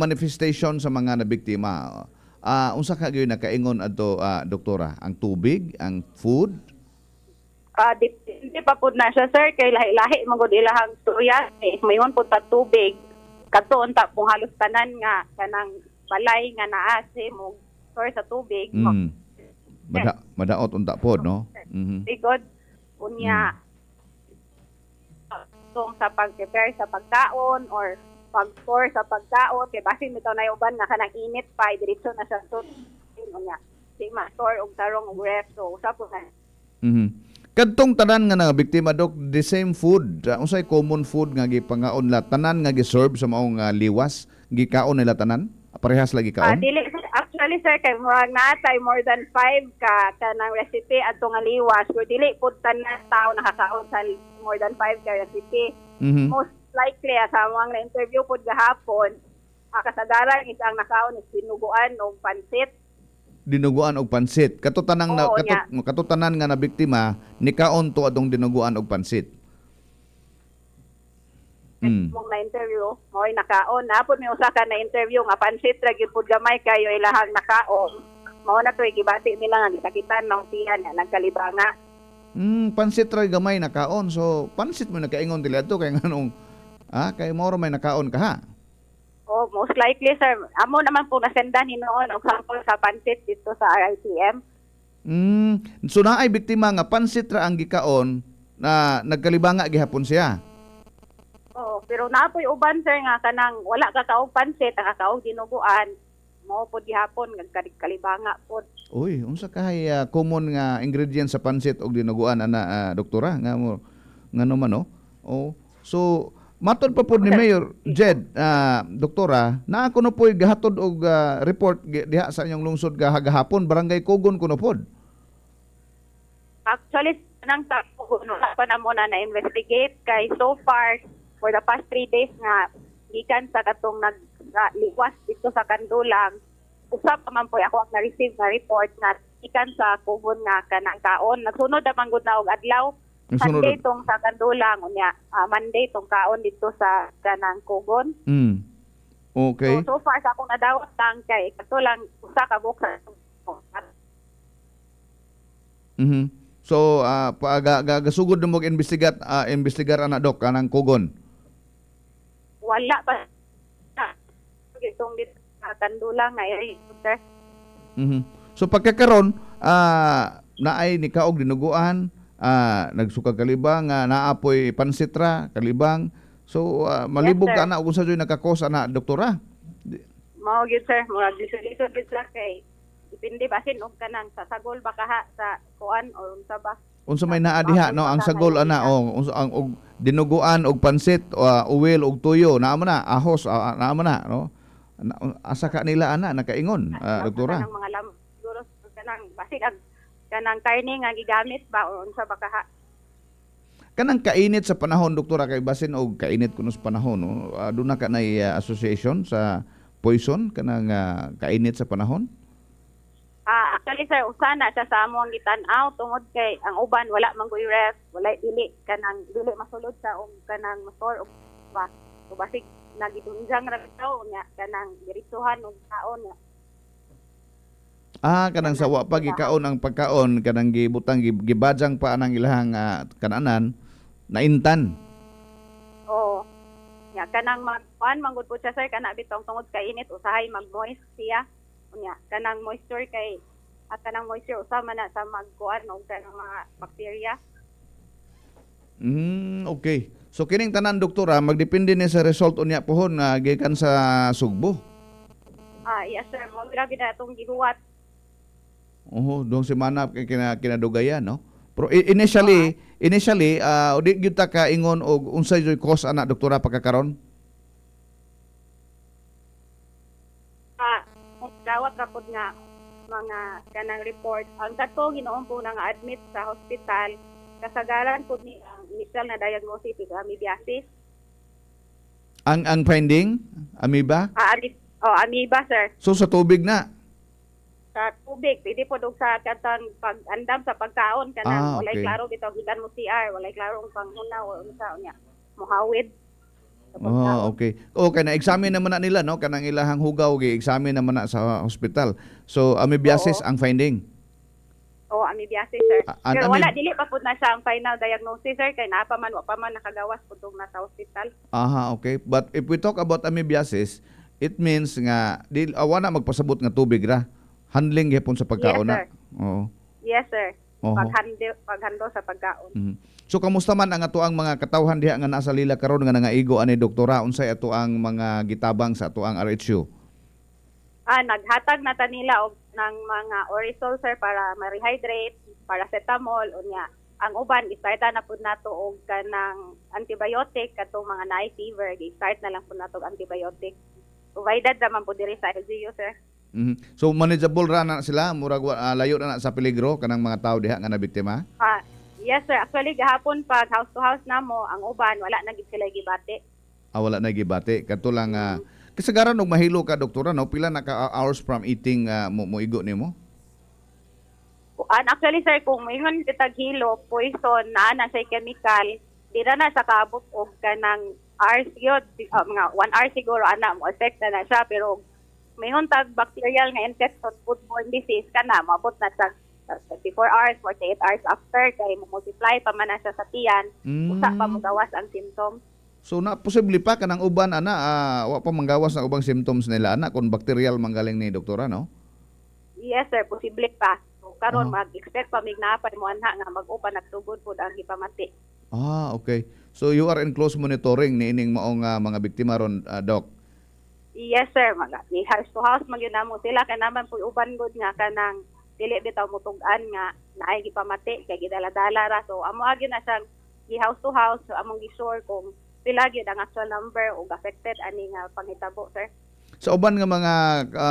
Speaker 1: manifestation sa mga nabiktima unsa ka gyud nakaingon adto doktora? Ang tubig, ang food?
Speaker 9: Depende pa po na siya sir kay lahi-lahi magud ilahang storya mayon po ta tubig kadto unta pong halos tanan nga kanang balay nga naa mo source sa tubig
Speaker 1: madaot unta pod no.
Speaker 9: Bigod unya tong sa pag-prepare sa pagkaon or pag-store sa pagkaon kay basin bitaw na uban nga kanang init pa diretso na sa unya di ma-store og tarong og ref so usa po na.
Speaker 1: Kadtong tanan nga biktima Doc, the same food, unsay common food nga gipangaon la tanan nga giserve sa maong liwas, gikaon nila tanan? Parehas lagi kaon?
Speaker 9: Dili actually sir kay murag natay more than 5 ka kanang recipe adto nga liwas, pero dili pud tanan tao nakakaon sa more than 5 ka recipe. Most likely sa mga na-interview pud gahapon, kasagaran is ang nakaon is sinuguan o pansit.
Speaker 1: dinuguan og pansit. Katutanan
Speaker 9: Oo,
Speaker 1: nga na biktima nikaon to adong dinuguan og pansit.
Speaker 9: Mong na interview, mo'y nakaon. Napod may usa ka na interview nga pansit ra gyud pud gamay kayo ilahang nakaon. Mao na to'y gibati nila nga gitakitan nang tiyan nga nagkalibanga.
Speaker 1: Pansit ra gamay nakaon. So pansit mo nakaingon dili adto kay nganong kay mao ra may nakaon ka ha.
Speaker 9: Oh, most likely sir. Amo naman po nasendan hinoon og sample sa pansit dito sa RITM.
Speaker 1: So naay biktima nga pansit ra ang gikaon na nagkalibanga gihapon siya.
Speaker 9: Oo, pero naapoy uban sir nga kanang wala ka kaog pansit, kaog dinuguan. Mao pod gihapon kalibanga pod.
Speaker 1: Uy, unsa kay common nga ingredient sa pansit og dinuguan ana doktora nga mo ngano man no? Oh. So matod pa po ni Mayor Jed, doktora, na ako no po'y gahatod og report diha sa inyong lungsod gahapon, barangay Kugon kuno pod.
Speaker 9: Actually, nang Kugon, wala pa na muna na-investigate kay so far, for the past 3 days nga, gikan sa katong nagliwas dito sa Kandulang, usap pa man po ako ang na-receive na report na gikan sa Kugon nga kanang kaon. Nagsunod naman gud na og adlaw. Sunday tong sa Kandulang unya, Monday tong kaon dito sa kanang Kugon.
Speaker 1: Okay.
Speaker 9: So far sa akong nadawat lang kay kato lang usa ka buok sa
Speaker 1: So gasugod mo investigar ana dok kanang Kugon.
Speaker 9: Wala pa itong dito sa Kandulang na sir.
Speaker 1: So pagkakaron naay ni kaog dinuguan, nagsukag kalibang, naapoy pansitra kalibang. So malibog
Speaker 9: yes,
Speaker 1: ka na kung sa joy nakakos ana doktora.
Speaker 9: Mao gyud sir, murag lisod gyud lang kay depende basin og kanang sasagol ba kaha sa kuan or unsa ba.
Speaker 1: Unsa may naa diha no ang sagol ana ang og dinuguan og pansit, uwil og tuyo, naa man na ahos, naa man na no. Asa ka nila ana nakaingon doktora.
Speaker 9: Kanang mga lam siguro kanang basin kanang karne nga gigamit ba o unsa ba kaha.
Speaker 1: Kanang kainit sa panahon doktora kay basin og kainit kuno sa panahon no. Aduna ka nay association sa poison kanang kainit sa panahon.
Speaker 9: Actually sir, usana siya sa amo ang gitan-aw tungod kay ang uban wala man goy rest, wala dili masulod sa kanang motor og ba. So basig nagitunjang ra bitaw nya kanang diretsuhan og kaon nya.
Speaker 1: Kanang sawa pa gikaon ang pagkaon kanang gibutang gibajang pa anang ilahang kananan naintan.
Speaker 9: Oo. Nya kanang magkuan manggod po siya sir kana bitong tungod kay init usahay mag-moist siya. Unya kanang moisture kay at kanang moisture usama na sa magkuan og kanang mga bakterya.
Speaker 1: Okay. So kining tanan doktora magdepende ni sa result unya pohon nga gikan sa sugbo.
Speaker 9: Yes sir, mo grabe na atong gihuwat.
Speaker 1: Dong semana kinadugayan no. Pero initially di gyud ta ka ingon og unsay joy cause ana doktora pagkakaron?
Speaker 9: Dawat ra pud nga mga kanang report ang kato ginoon po nang admit sa hospital kasagaran pud ni ang initial na diagnosis is amoebiasis.
Speaker 1: Ang finding amoeba?
Speaker 9: Amoeba sir.
Speaker 1: So sa tubig na.
Speaker 9: Sa tubig, pwede po dog sa katang pag-andam sa pagkaon kanang walay klaro bitaw gikan mo CR, walay klaro ang panghuna o unsa unya mohawid.
Speaker 1: Okay. Okay, na-examine naman na nila no kanang ilahang hugaw gi-examine naman na sa hospital. So amoebiasis ang finding.
Speaker 9: Amoebiasis sir. Pero wala dili pa pud na siya ang final diagnosis sir kay wa pa man nakagawas pud na sa hospital.
Speaker 1: Okay. But if we talk about amoebiasis, it means nga wala magpasabot nga tubig ra. Handling gyapon sa pagkaon na.
Speaker 9: Yes sir. Paghandle sa pagkaon.
Speaker 1: So kamusta man ang ato ang mga katawhan diha nga nasa lila karon nga nangaigo ani doktora unsay ato ang mga gitabang sa ato ang RHU?
Speaker 9: Naghatag na ta nila og ng mga Orisol sir para ma-rehydrate, paracetamol unya. Ang uban i-start na pud nato og kanang antibiotic katong mga night fever, i-start na lang pud nato og antibiotic. Provided naman pud diri sa LGU sir.
Speaker 1: So manageable ra na sila murag layo na sa peligro kanang mga tao diha nga nabiktima?
Speaker 9: Yes sir, actually gahapon pag house to house namo ang uban wala na gid sila gibati.
Speaker 1: Wala na gibati kadto lang kasagaran og mahilo ka doktora no pila na ka hours from eating mo igo nimo?
Speaker 9: kuan actually sir kung mingon kita hilo poison na sa chemical di na sa kaabot og kanang hours yun mga 1 hour siguro ana mo effect na siya pero mingon tag bacterial nga infection foodborne disease kana maabot na sa 24 hours 48 hours after kay mo multiply pa man na siya sa tiyan usa pa mo gawas ang symptoms.
Speaker 1: So na posible pa kanang uban ana wa pa manggawas ng ubang symptoms nila ana kung bacterial manggaling ni doktora no?
Speaker 9: Yes sir, posible pa. So karon mag-expect pa mig napay mo anha nga mag-upa nagtugod pud ang ipamati.
Speaker 1: Okay. So you are in close monitoring ni ining maong mga biktima ron, Doc?
Speaker 9: Yes sir, ni house to house magyud namo sila kay naman puy uban gud nga kanang dili bitaw motug-an nga naay gipamati kay gidala-dala ra. So amo gyud na siyang gi-house to house so among gi-sure kung pila gyud ang actual number ug affected ani nga panghitabo sir.
Speaker 1: Sa uban nga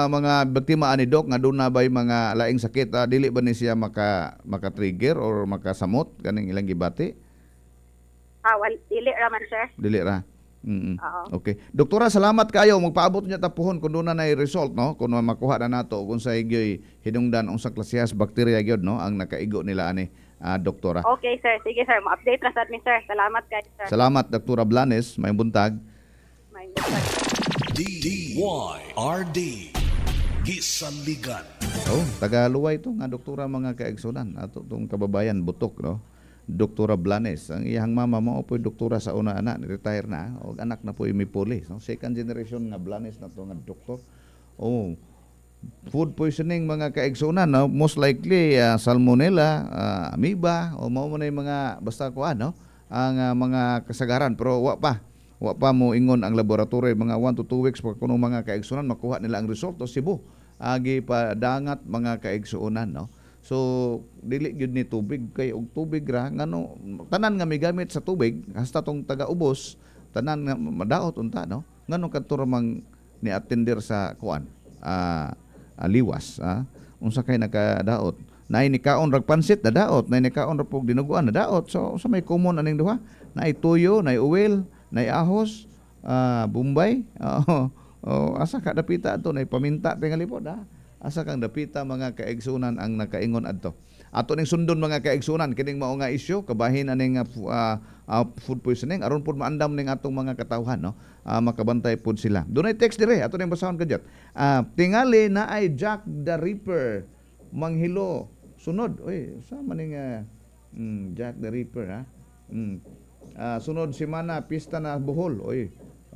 Speaker 1: mga biktima ani Doc nga doon na bay mga laing sakit, dili ba ni siya maka-trigger or makasamot kaning ilang gibati?
Speaker 9: Dili ra man sir.
Speaker 1: Dili ra. Okay. Doktora, salamat kayo. Magpaabot niya tapuhon kung doon na result no, kung makuha na nato kung sa igyoy hinungdan unsang klasehas bakterya gyud no ang nakaigo nila ani doktora.
Speaker 9: Okay sir, sige sir, ma-update ra sad mi sir. Salamat kayo sir.
Speaker 1: Salamat Doktora Blanes, may buntag.
Speaker 9: May buntag.
Speaker 3: DYRD Gisaligan.
Speaker 1: Tagaluway to nga doktora mga kaigsunan ato tong kababayan butok no. Doktora Blanes, ang iyang mama mo po doktora sa una anak, retire na o anak na po imipuli. So, second generation nga Blanes na to nga doktor. Food poisoning mga kaigsunan, no? Most likely salmonella, amoeba o mao mo na yung mga basta ko ano, ang mga kasagaran pero wa pa mo ingon ang laboratory mga 1 to 2 weeks pa kuno mga kaigsunan makuha nila ang resulta Cebu. Agi pa dangat mga kaigsunan no. So dili gyud ni tubig kay og tubig ra ngano tanan nga migamit sa tubig hasta tong taga-ubos tanan nga madaot unta no ngano kadto ra mang ni attender sa kuan liwas unsa kay nakadaot nay ni kaon rag pansit nadaot nay ni kaon ra pug dinuguan nadaot so sa may common aning duha nay tuyo nay uwel nay ahos bombay asa ka dapita ato nay paminta tingali pod asa kang dapita mga kaigsunan ang nakaingon adto. Ato ning sundon mga kaigsunan kining mao nga isyu kabahin aning food poisoning aron pud maandam ning atong mga katawhan no. Makabantay pud sila. Dunay text dire ato ning basahon kadyat. Tingali na ay Jack the Ripper manghilo. Sunod sa maning Jack the Ripper sunod semana pista na Bohol.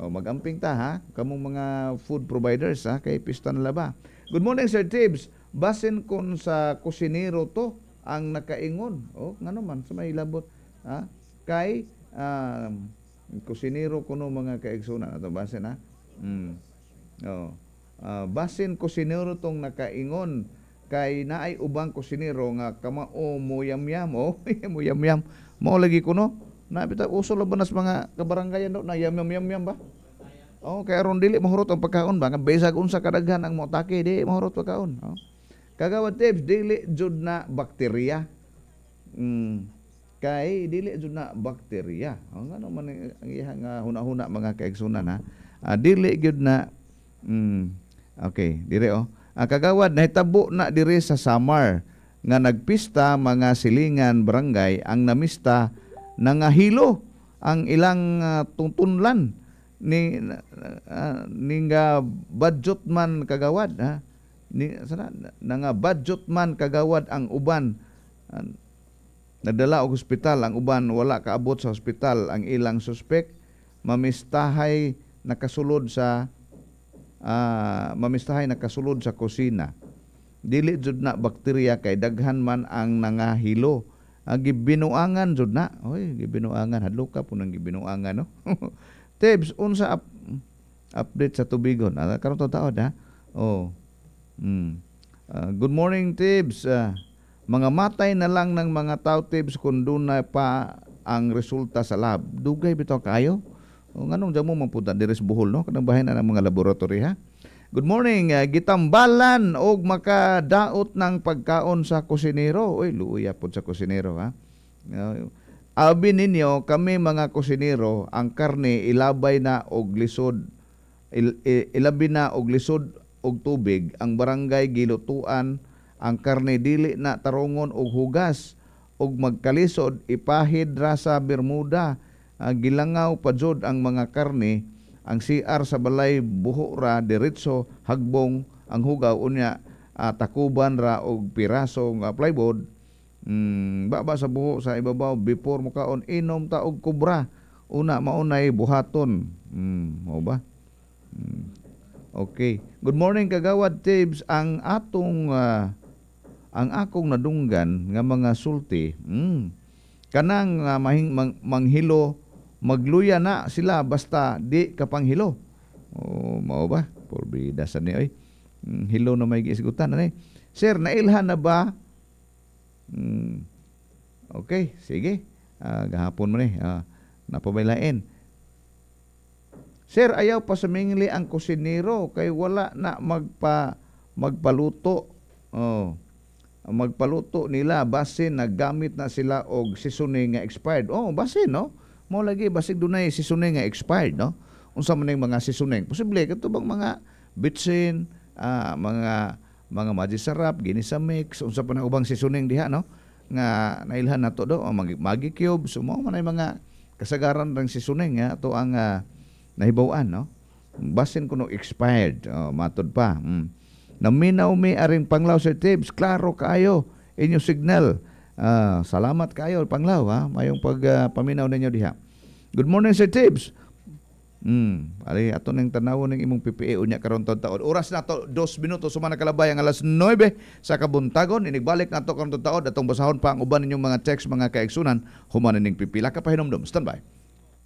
Speaker 1: Magamping ta ha kamong mga food providers kay pista na laba. Good morning Sir Tibbs. Basin kon sa kusinero to ang nakaingon. Ngano man sa may labot kay kusinero kuno mga kaigsunan ato basin basin kusinero tong nakaingon kay naay ubang kusinero nga kamao mo yamyam mo yamyam mo lagi kuno na bitaw uso labanas mga kabarangayan do na yamyam ba. Kaya ron dili mahurot ang pagkaon ba nga besag unsa kadaghan ang motake di mahurot pagkaon. Kagawad tips dili jud na bakterya. Kay dili jud na bakterya. Ngano man ang iyang huna-huna mga kaigsunan dili jud na okay, dire kagawad nahitabo na dire sa Samar nga nagpista mga silingan barangay ang namista nangahilo ang ilang tuntunlan ni nga budget man kagawad nga budget man kagawad ang uban nadala og ospital ang uban wala kaabot sa ospital ang ilang suspek mamistahay nakasulod sa kusina dili jud na bakterya kay daghan man ang nangahilo gibinuangan jud na gibinuangan hadlo ka po nang gibinuangan no. Tibbs, unsa update sa tubigon? Karon to taod good morning Tibbs. Mga matay na lang ng mga tao Tibbs kung doon na pa ang resulta sa lab. Dugay bitaw kayo? Nganong damo man punta diri sa Bohol no? Kanang bahin na ng mga laboratory ha. Good morning. Gitambalan og makadaot ng pagkaon sa kusinero. Luya pod sa kusinero ha. Abi ninyo, kami mga kusinero, ang karne ilabay na og lisod, ilabi na og lisod og tubig, ang barangay gilutuan ang karne dili na tarungon og hugas ug magkalisod ipahid ra sa Bermuda. Gilangaw pa jud ang mga karne, ang CR sa balay buho ra diretso hagbong ang hugaw unya takuban ra og piraso nga plywood. Baba sa buho sa ibabaw before mo kaon inom ta og kubra. Una maunay buhaton. Mao ba? Okay. Good morning kagawad Tibbs. Ang akong nadunggan nga mga sulti. Kanang manghilo magluya na sila basta di kapanghilo. Mao ba? Porbida sa ni oy. Hilo na may gisigutan ani. Sir, nailhan na ba? Okay, sige. Gahapon mo ni. Napabailain. Sir, ayaw pa sumingli ang kusinero kay wala na magpaluto. Magpaluto nila basin nagamit na sila og seasoning nga expired. Basin no? Mo lagi basig dunay seasoning nga expired no? Unsa man ning mga seasoning? Posible katubang mga bitsin, mga Maggi Sarap, ginisa mix, unsa pa na ubang seasoning diha no? Nga nailhan nato do, Maggi cubes, mo man ay mga kasagaran ng seasoning nga ato ang nahibaw-an no? Basin kuno expired, matod pa. Naminaw mi aring Panglaw Sir Tibbs, klaro kaayo inyo signal. Salamat kayo Panglaw mayong paminaw ninyo diha. Good morning Sir Tibbs. Ali ato ning tanawon ning imong PPE unya karon taon. Oras na to 2 minutos sumana kalabay ang alas 9 sa kabuntagon. Inigbalik nato karon taon atong basahon pa ang uban ninyong mga text mga kaigsunan human ning pipila ka pahinomdom. Standby.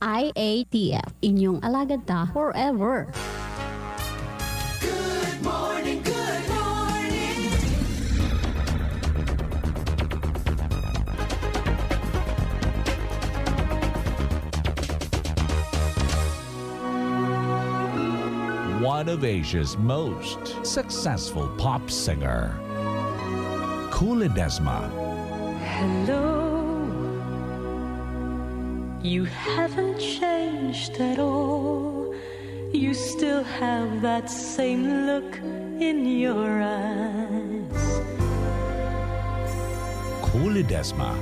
Speaker 6: IATF, inyong alagad ta forever.
Speaker 4: Good morning, good morning.
Speaker 3: One of Asia's most successful pop singer, Kool Ledesma.
Speaker 10: Hello, you haven't changed at all. You still have that same look in your eyes.
Speaker 3: Kool Ledesma.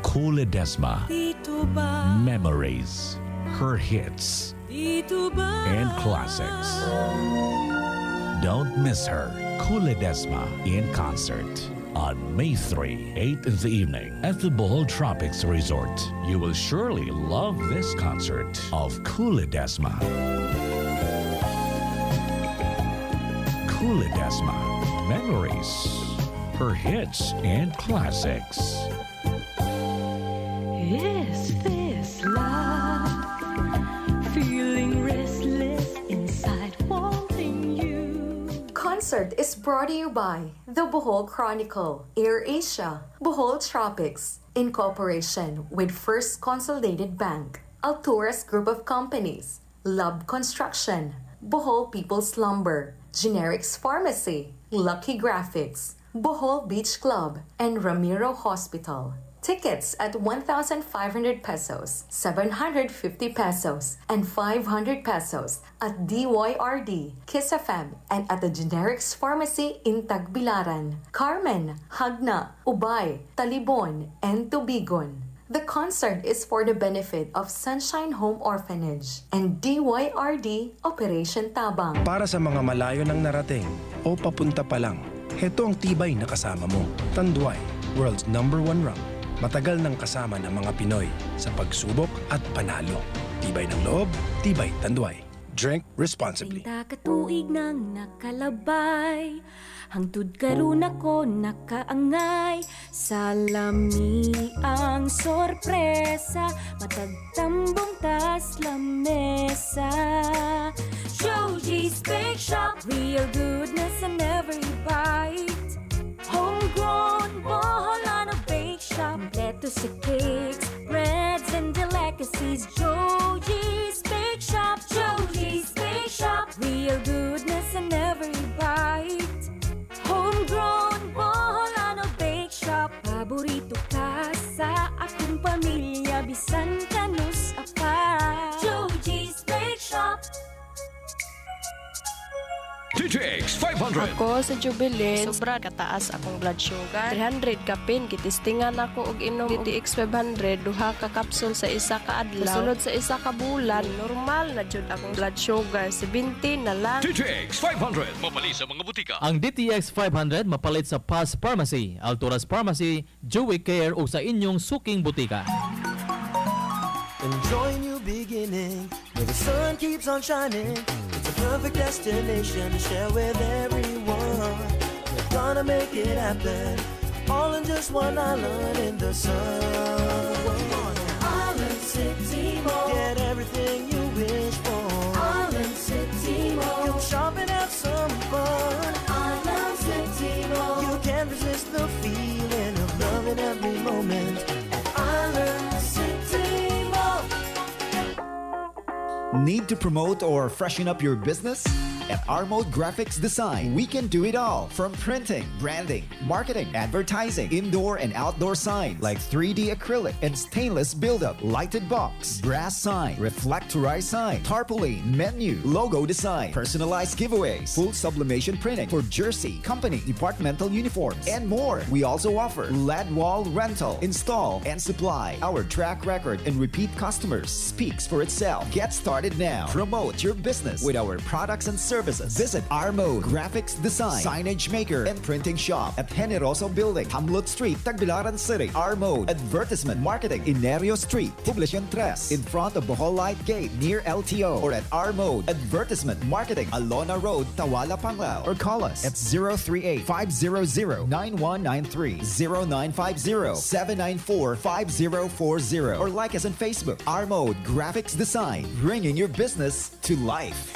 Speaker 3: Kool Ledesma. Memories. Her hits and classics. Don't miss her, Kool Ledesma in concert on May 3, 8 in the evening at the Bohol Tropics Resort. You will surely love this concert of Kool Ledesma. Kool Ledesma, memories, her hits and classics.
Speaker 10: Is this love? Feeling restless inside, wanting you.
Speaker 2: Concert is brought to you by the Bohol Chronicle, Air Asia, Bohol Tropics, in cooperation with First Consolidated Bank, Alturas Group of Companies, Love Construction, Bohol People's Lumber, Generics Pharmacy, Lucky Graphics, Bohol Beach Club, and Ramiro Hospital. Tickets at 1,500 pesos, 750 pesos, and 500 pesos at DYRD, Kiss FM, and at the Generics Pharmacy in Tagbilaran, Carmen, Hagna, Ubay, Talibon, and Tubigon. The concert is for the benefit of Sunshine Home Orphanage and DYRD Operation Tabang.
Speaker 11: Para sa mga malayo nang narating o papunta pa lang, heto ang tibay na kasama mo. Tanduay, world's #1 rank. Matagal nang kasama ng mga Pinoy sa pagsubok at panalo. Tibay ng loob, tibay Tanduay. Drink responsibly.
Speaker 4: Katuig nang nakalabay, hangtud karon ako nakaangay. Salami ang sorpresa, matagtambong tas lamesa. Joji's Bake Shop, real goodness in every bite. Homegrown, Boholano Bake Shop, lettuce sa cakes, breads and delicacies. Joji's Bake Shop, Joji's Bake Shop, real goodness in every bite. Homegrown, Boholano Bake Shop, paborito ka sa akong pamilya, bisan kanus apa. Joji's Bake Shop.
Speaker 3: TTX 500.
Speaker 12: Ako sa Jubilee, sobra kataas akong blood sugar. 300 kapin, kitistingan ako og inom TTX 500, duha ka kapsul sa isa ka adlaw. Sunod sa isa ka bulan, normal na jud akong blood sugar, 70 na lang.
Speaker 3: TTX 500, mapali sa mga butika.
Speaker 13: Ang DTX 500 mapalit sa Paz Pharmacy, Alturas Pharmacy, Jewel Care o sa inyong suking butika.
Speaker 14: Enjoy new beginning, where the sun keeps on shining. It's a perfect destination to share with everyone. We're gonna make it happen, all in just one island in the sun. Island City Mall, get everything you wish for. Island City Mall, you'll shop and have some fun. Island City Mall, you can't resist the feeling of love in every moment. Island City.
Speaker 15: Need to promote or freshen up your business? At Armode Graphics Design, we can do it all. From printing, branding, marketing, advertising, indoor and outdoor signs like 3D acrylic and stainless build-up, lighted box, brass sign, reflectorized sign, tarpaulin, menu, logo design, personalized giveaways, full sublimation printing for jersey, company, departmental uniforms, and more. We also offer LED wall rental, install, and supply. Our track record and repeat customers speaks for itself. Get started now. Promote your business with our products and services. Visit Armode Graphics Design, Signage Maker, and Printing Shop at Generoso Building, Hamlet Street, Tagbilaran City. Armode Advertisement Marketing in Nerio Street, Poblacion 3, in front of Bohol Light Gate near LTO, or at Armode Advertisement Marketing, Alona Road, Tawala, Panglao, or call us at 038-500-9193, 0950-794-5040, or like us on Facebook. Armode Graphics Design, bringing your business to life.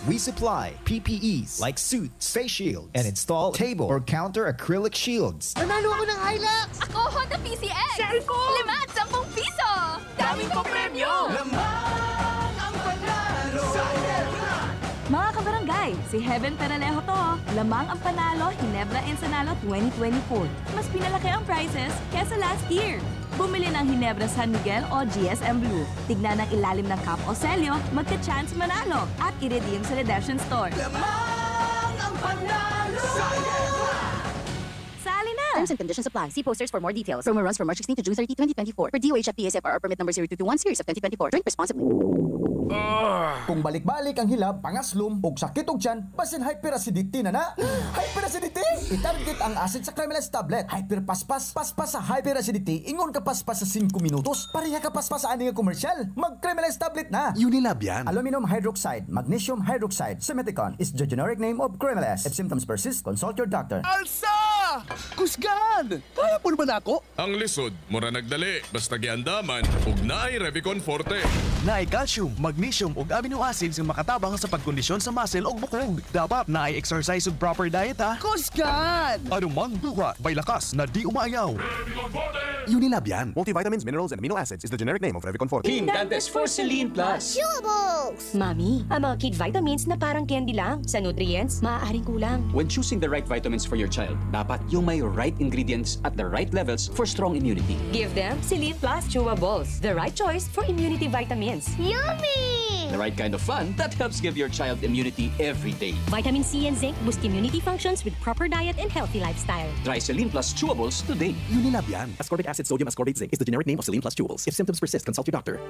Speaker 15: We supply PPEs like suits, face shield, and install table or counter acrylic shields.
Speaker 16: Nanalo ako ng Hilux! Ako, Honda PCX! Cellphone! 5 at 10 piso! Daming ko premyo! Lamang ang panalo! Mga kabarangay, si Heaven Peralejo to. Lamang ang panalo, Ginebra Ensenalo 2024. Mas pinalaki ang prizes kesa last year. Bumili ng Ginebra San Miguel o GSM Blue. Tignan ang ilalim ng cup o selyo, magka-chance manalo at i-redeem sa redemption store. Lamang ang panalo! Sali na!
Speaker 17: Terms and conditions apply. See posters for more details. Promo runs from March 16 to June 30, 2024. For DOH at PSFR permit number 0221 series of 2024. Drink responsibly.
Speaker 18: Kung balik-balik ang hilab, pangaslom, ug sakit og tiyan, basin hyperacidity na. Hyperacidity? I-target ang acid sa Cremeles tablet. Hyperpaspas, paspas sa hyperacidity, ingon ka paspas sa 5 minutos. Pareha ka paspas sa aning komersyal. Mag Cremeles tablet na.
Speaker 19: Unilab yan.
Speaker 18: Aluminum hydroxide, magnesium hydroxide, Simeticon is the generic name of Cremeles. If symptoms persist, consult your doctor.
Speaker 19: Alsa! Kusgan! Kaya po naman ako?
Speaker 20: Ang lisod, mura nagdali, basta giandaman, ug naay Revicon Forte.
Speaker 19: Naay calcium, magnesium ug amino acids nga makatabang sa pagkondisyon sa muscle ug bukog. Dapat naay exercise ug proper diet ha. Kusgan! Anumang duwa, bay lakas na di umaayaw. Unilab yan.
Speaker 21: Multivitamins, minerals, and amino acids is the generic name of Revicon Forte.
Speaker 5: Team Dantes for Celine Plus.
Speaker 22: Chewables! Mami, ang mga kid vitamins na parang candy lang. Sa nutrients, maaaring kulang.
Speaker 23: When choosing the right vitamins for your child, dapat yung may right ingredients at the right levels for strong immunity.
Speaker 22: Give them Celine Plus Chewables, the right choice for immunity vitamins. Yummy!
Speaker 23: The right kind of fun that helps give your child immunity every day.
Speaker 22: Vitamin C and zinc boost immunity functions with proper diet and healthy lifestyle.
Speaker 23: Try Celine Plus Chewables today.
Speaker 19: Unilab yan.
Speaker 21: Ascorbic acid, sodium ascorbate zinc is the generic name of Celine Plus Chewables. If symptoms persist, consult your doctor.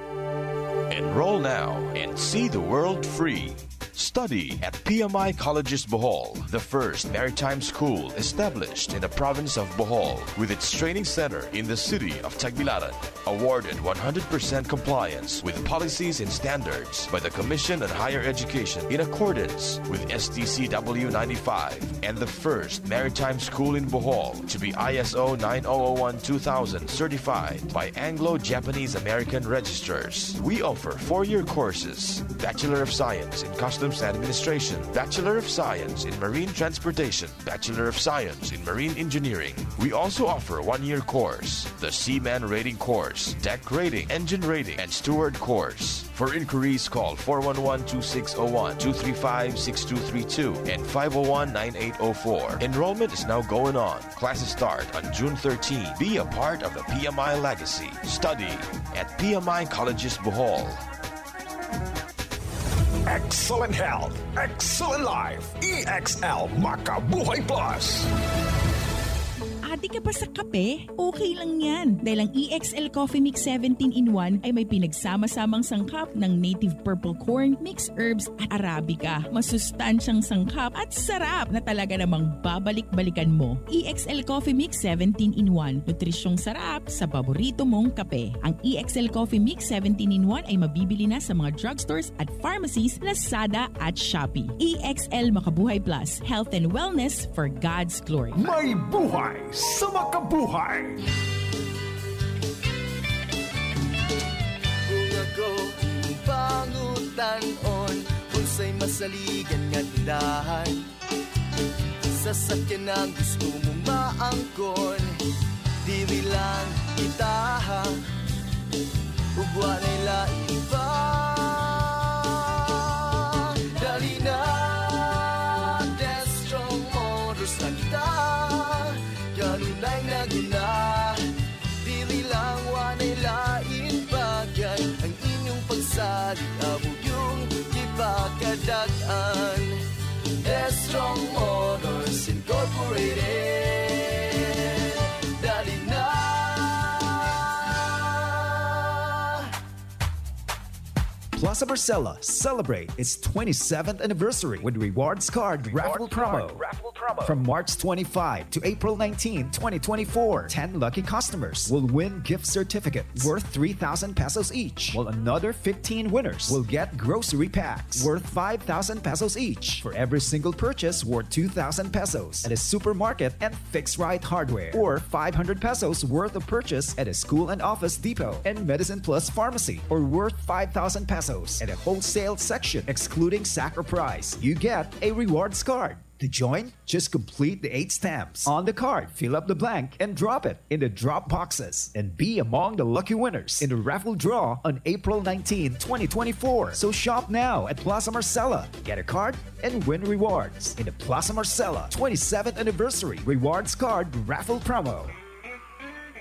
Speaker 24: Enroll now and see the world free. Study at PMI Colleges Bohol, the first maritime school established in the province of Bohol, with its training center in the city of Tagbilaran. Awarded 100% compliance with policies and standards by the Commission on Higher Education in accordance with STCW 95, and the first maritime school in Bohol to be ISO 9001-2000 certified by Anglo-Japanese American registrars. We offer 4-year courses: Bachelor of Science in Customs Administration, Bachelor of Science in Marine Transportation, Bachelor of Science in Marine Engineering. We also offer 1-year course, the Seaman Rating Course, Deck Rating, Engine Rating, and Steward Course. For inquiries, call 411-2601, 235-6232, and 501-9804. Enrollment is now going on. Classes start on June 13. Be a part of the PMI legacy. Study at PMI Colleges Bohol.
Speaker 1: Excellent health, excellent life. EXL Makabuhay Plus.
Speaker 7: Adi ka pa sa kape? Okay lang yan. Dahil ang EXL Coffee Mix 17-in-1 ay may pinagsama-samang sangkap ng native purple corn, mixed herbs at Arabica. Masustansyang sangkap at sarap na talaga namang babalik-balikan mo. EXL Coffee Mix 17-in-1. Nutrisyong sarap sa paborito mong kape. Ang EXL Coffee Mix 17-in-1 ay mabibili na sa mga drugstores at pharmacies, Lazada at Shopee. EXL Makabuhay Plus. Health and wellness for God's glory.
Speaker 1: May buhay sa makabuhay!
Speaker 14: Kung ako pangutanon, unsay masaligan nga tindahan, sasakyan ang gusto mong maangkon, dili lang itaha, ugwa na ilain pa. Dali na, Destrong Motors na kita. Ganunay na guna, dili lang wanay lain bagay. Ang inyong pagsalig abog yung ipakadagan. Strong Motors Incorporated. Dali na.
Speaker 15: Plaza Marcella celebrate its 27th anniversary with Rewards Card Raffle Promo. From March 25 to April 19, 2024, 10 lucky customers will win gift certificates worth 3,000 pesos each, while another 15 winners will get grocery packs worth 5,000 pesos each for every single purchase worth 2,000 pesos at a supermarket and Fixed Right Hardware, or 500 pesos worth of purchase at a school and office depot and Medicine Plus Pharmacy, or worth 5,000 pesos at a wholesale section excluding Sacra Price. You get a rewards card. To join, just complete the 8 stamps on the card, fill up the blank, and drop it in the drop boxes, and be among the lucky winners in the raffle draw on April 19, 2024. So shop now at Plaza Marcella. Get a card and win rewards in the Plaza Marcella 27th Anniversary Rewards Card Raffle Promo.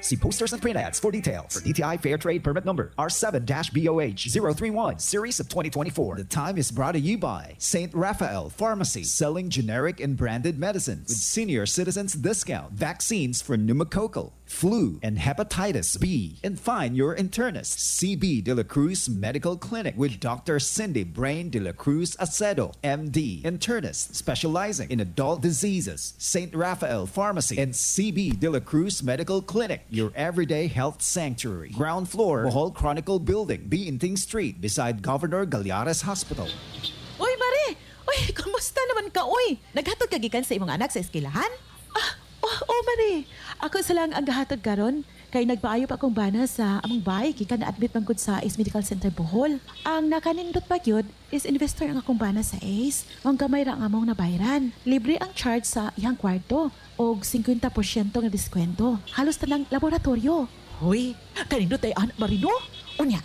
Speaker 15: See posters and print ads for details. For DTI Fair Trade Permit Number R7-BOH 031 Series of 2024. The time is brought to you by St. Raphael Pharmacy, selling generic and branded medicines with senior citizens discount, vaccines for pneumococcal, flu, and hepatitis B. And find your internist, CB De La Cruz Medical Clinic with Dr. Cindy Brain De La Cruz Acedo, MD, internist specializing in adult diseases. St. Raphael Pharmacy and CB De La Cruz Medical Clinic, your everyday health sanctuary. Ground floor, Bohol Chronicle Building, Biinting Street, beside Governor Galiares Hospital.
Speaker 8: Uy, Mare! Uy, kamusta naman ka, uy? Naghatod ka gikan sa imong anak sa eskwelahan? Oh, Mare. Ako sa lang ang gahatod karon kay nagpaayo pa akong bana sa among bahay gikan na-admit man gud sa Ace Medical Center Bohol. Ang nakanindot pa gyud is investor ang akong bana sa Ace. Ang gamay ra ang among nabayaran. Libre ang charge sa iyang kwarto og 50% nga diskwento. Halos tanang laboratorio. Hoy, kanindot ay anak Marino? Unya.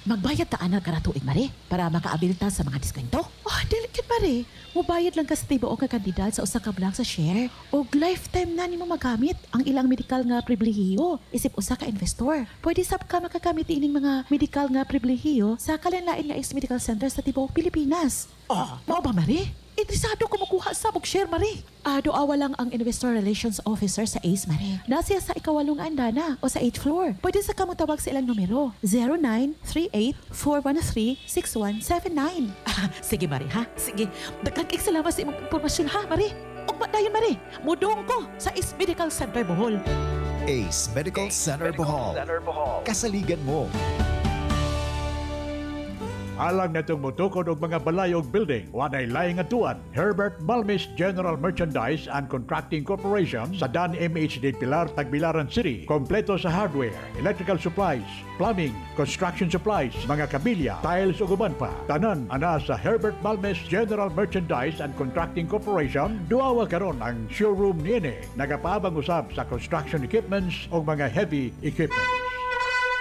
Speaker 8: Magbayad ta ana kada tuig, Mare, para makaabil ta sa mga diskwento. Oh, delicate, Mare. Mubayad lang ka sa tibuok nga kandidat sa usa ka block sa share. O lifetime na nimo magamit ang ilang medical nga pribilehiyo isip usa ka investor. Pwede sab ka makagamit ining mga medical nga pribilehiyo sa kalanlain nga Ace Medical Center sa tibuok Pilipinas. Mao ba, Mare? Interesado ko makuha sa share, Mare. Doawa lang ang Investor Relations Officer sa Ace, Mare. Nasiya sa ikawalong andana o sa 8th floor. Pwede sa kamutawag sa ilang numero. 0938-413-6179. Sige, Mare, ha? Sige. Dagkakik salamat sa imong impormasyon, ha, Mare? Ugma dayon, Mare. Mudong ko sa Ace Medical Center Bohol.
Speaker 15: Ace Medical Center Bohol. Kasaligan mo.
Speaker 9: Alang natong mutukod og mga balayog building, wanay laing atuan. Herbert Balmis General Merchandise and Contracting Corporation sa Dan MHD Pilar, Tagbilaran City. Kompleto sa hardware, electrical supplies, plumbing, construction supplies, mga kabilya, tiles ug uban pa. Tanan ana sa Herbert Balmis General Merchandise and Contracting Corporation. Duawa karon ang showroom niini. Nagapaabang usab sa construction equipments o mga heavy equipments.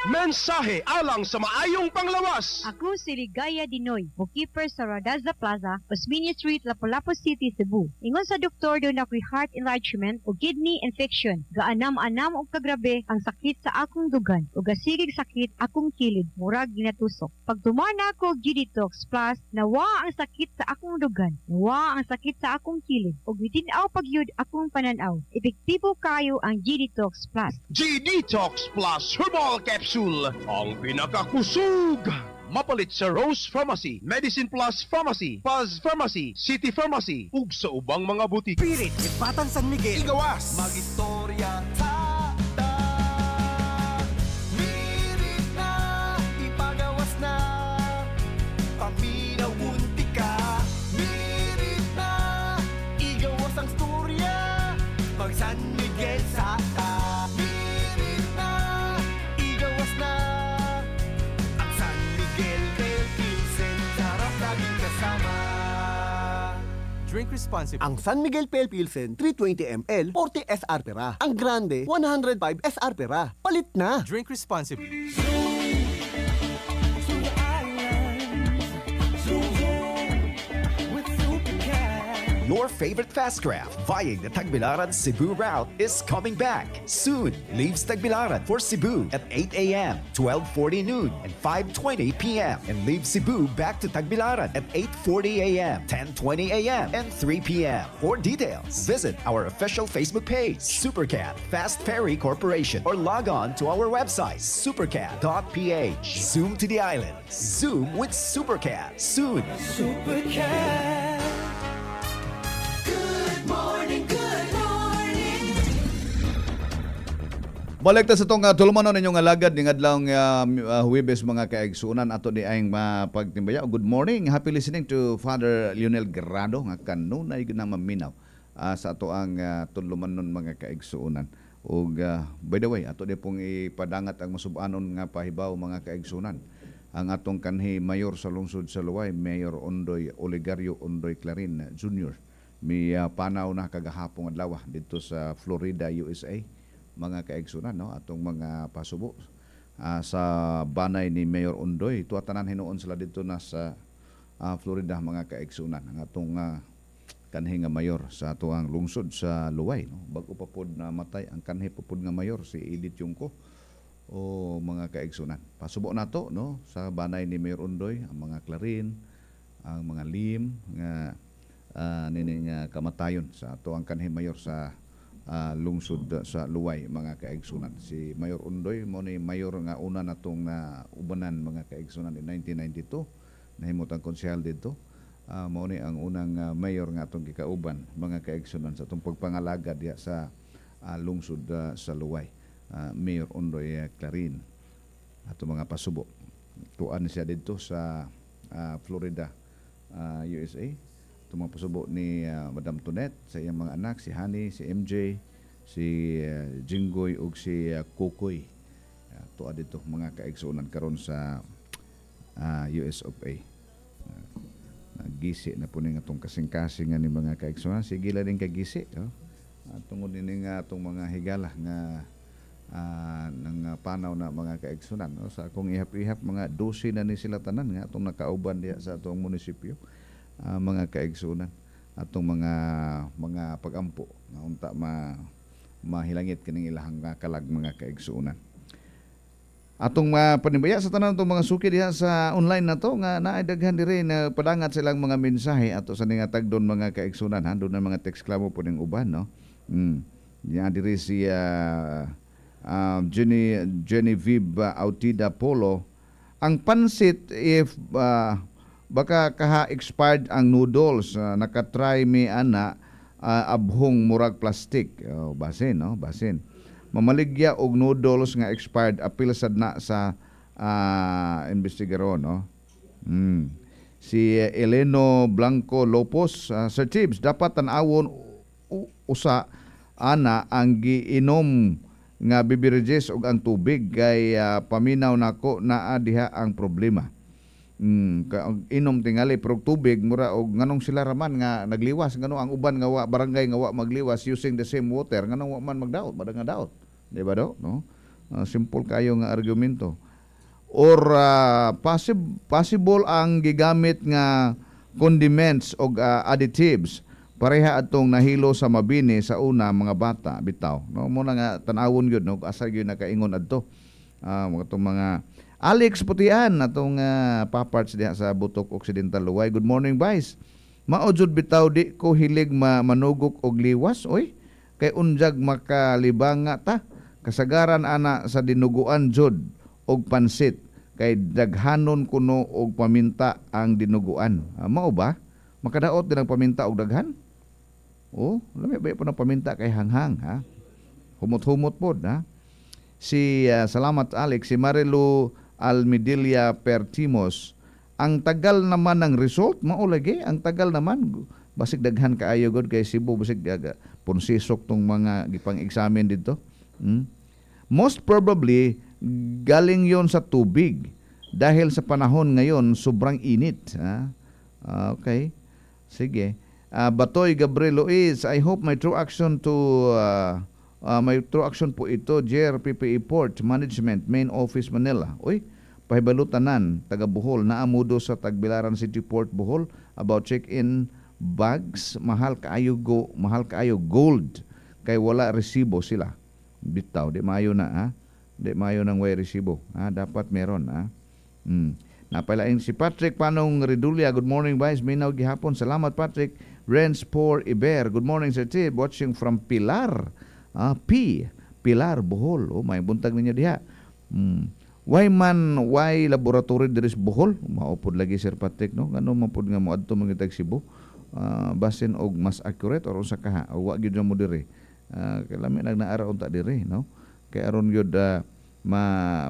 Speaker 2: Mensahe alang sa maayong panglawas.
Speaker 6: Ako si Ligaya Dinoy, bookkeeper sa Radaza Plaza, Osmeña Street, Lapu-Lapu City, Cebu. Ingon sa doktor doon ako'y heart enlargement o kidney infection. Gaanam-anam o kagrabe ang sakit sa akong dugan o gasigig sakit akong kilid, murag ginatusok. Pag tumana ko G-Detox Plus, nawa ang sakit sa akong dugan, nawa ang sakit sa akong kilid o gitinaw pagyud akong pananaw. Epektibo kayo ang G-Detox Plus.
Speaker 2: G-Detox Plus Herbal Capsule, ang pinakakusog. Mapalit sa Rose Pharmacy, Medicine Plus Pharmacy, Paz Pharmacy, City Pharmacy, ug sa ubang mga butik.
Speaker 1: Pirit, Batang San Miguel, Igawas,
Speaker 14: Magistorya ta, mirit na, ipagawas na, paminaw unti ka, mirit na, igawas ang storya, mag San Miguel sa ta.
Speaker 10: Drink responsibly. Ang San Miguel Pale Pilsen 320 ml 40 SR pera. Ang Grande 105 SR pera. Palit na. Drink responsibly.
Speaker 15: Your favorite fast craft vying the Tagbilaran Cebu route is coming back. Soon, leaves Tagbilaran for Cebu at 8 a.m., 12:40 noon, and 5:20 p.m. and leaves Cebu back to Tagbilaran at 8:40 a.m., 10:20 a.m., and 3 p.m. For details, visit our official Facebook page, Supercat Fast Ferry Corporation, or log on to our website, supercat.ph. Zoom to the island. Zoom with Supercat. Soon.
Speaker 14: Supercat.
Speaker 11: Balik ta sa itong tulumanon ninyong alagad ng adlawng Huwebes mga kaigsunan ato di ayong mapagtimbaya. Good morning. Happy listening to Father Lionel Grado nga kanunay na maminaw sa ato ang tulumanon mga kaigsunan. Ug by the way, ato di pong ipadangat ang masubanon nga pahibaw mga kaigsunan. Ang atong kanhi mayor sa lungsod sa Luway, Mayor Ondoy Olegario Ondoy Clarin Jr. May panaw na kagahapong adlaw dito sa Florida, USA. Mga kaigsunan, no? Atong mga pasubo sa banay ni Mayor Ondoy. Ito tanan hinuon sila dito na sa Florida, mga kaigsunan. Ang atong kanhi nga mayor sa ato ang lungsod sa Luway. No? Bago pa po na matay ang kanhi po nga mayor, si Edith Yungko. O mga kaigsunan. Pasubo na to, no? Sa banay ni Mayor Ondoy, ang mga Clarin, ang mga lim, nga nining kamatayon sa ato ang kanhi mayor sa lungsod sa Luway, mga kaigsunan. Si Mayor Ondoy mo ni mayor nga una natong ubanan mga kaigsunan in 1992, nahimutang konsehal dito. Mo ni ang unang mayor nga atong gikauban mga kaigsunan sa atong pagpangalaga diya sa lungsod sa Luway. Mayor Ondoy Clarin ato mga pasubo. Tuan siya dito sa Florida, USA. Tumang pasubo ni Madam Tonet sa iyang mga anak, si Honey, si MJ, si Jinggoy ug si Kukoy. Tuwa dito mga kaigsunan karon sa US of A. Nagisi na po ning atong kasing-kasing ni mga kaigsunan. Sige la din kagisi, tungod ni nga atong mga higala nga ng panaw na mga kaigsunan. Sa akong ihap-ihap mga 12 na ni sila tanan nga atong nakauban diya sa atong munisipyo. Mga kaigsunan atong mga pagampo na unta mahilangit kining ilahang kalag mga kaigsunan. Atong panibaya sa tanan atong mga suki diha sa online na to nga naay daghan diri na padangat silang mga mensahe ato sa ning tagdon mga kaigsunan, handon na mga text klamo po ning uban, no. Ya diri si Genevieve Autida Polo. Ang pansit if baka kaha-expired ang noodles, nakatry mi ana abhong murag plastic. Basin, no? Basin. Mamaligya og noodles nga expired apil sad na sa investigaron, no? Si Eleno Blanco Lopos, Sir Tibbs, dapat tan-awon usa ana ang giinom nga beverages ug ang tubig kay paminaw nako naa diha ang problema. Inom tingali pero tubig mura og nganong sila raman nga nagliwas ngano ang uban nga barangay nga wa magliwas using the same water nganong wa man magdaot badang nga daot, di ba do, no? Simple kayo nga argumento. Or possible ang gigamit nga condiments o additives pareha atong nahilo sa mabini sa una mga bata bitaw. No mo nga tan-awon gyud no asa gyud nakaingon adto. Mga Alex Putian atong paparts diha sa Butok Occidental Luway. Good morning, Vice. Mao jud bitaw di ko hilig manugok og liwas oy. Kay unjag makalibanga ta. Kasagaran ana sa dinuguan jud og pansit kay daghanon kuno og paminta ang dinuguan. Mao ba? Makadaot din ang paminta og daghan? Lami ba po ng paminta kay hanghang ha? Humot-humot pod ha. Salamat Alex, si Marilu Almedilia Pertimos. Ang tagal naman ng result, mao lagi, ang tagal naman basig daghan kaayo god kay Cebu basig punsisok tong mga gipang-examine dito. Most probably galing yon sa tubig dahil sa panahon ngayon sobrang init. Okay. Sige. Batoy Gabriel Luis, I hope my true action po ito, Jer PPE Port Management Main Office Manila. Uy, pahibalutanan taga Bohol naamudo sa Tagbilaran City Port Bohol about check-in bags, mahal kaayo gold kay wala resibo sila. Bitaw, di maayo na ha. Di maayo nang way resibo. Dapat meron ha. Napalain si Patrick Panong Redulia. Good morning, Vice. Minaw gihapon. Salamat, Patrick. Renz Por Iber. Good morning, Sir Tib. Watching from Pilar. Pilar, Bohol. May buntag ninyo diha. Why laboratory diris Bohol? Maupod lagi, Sir Patrick, no? Ano mapod nga mo adto mangitag Cebu? Basin og mas accurate or usa ka o wa gyud mo diri. Kay lami nagnaara unta diri, no? Kay aron gyud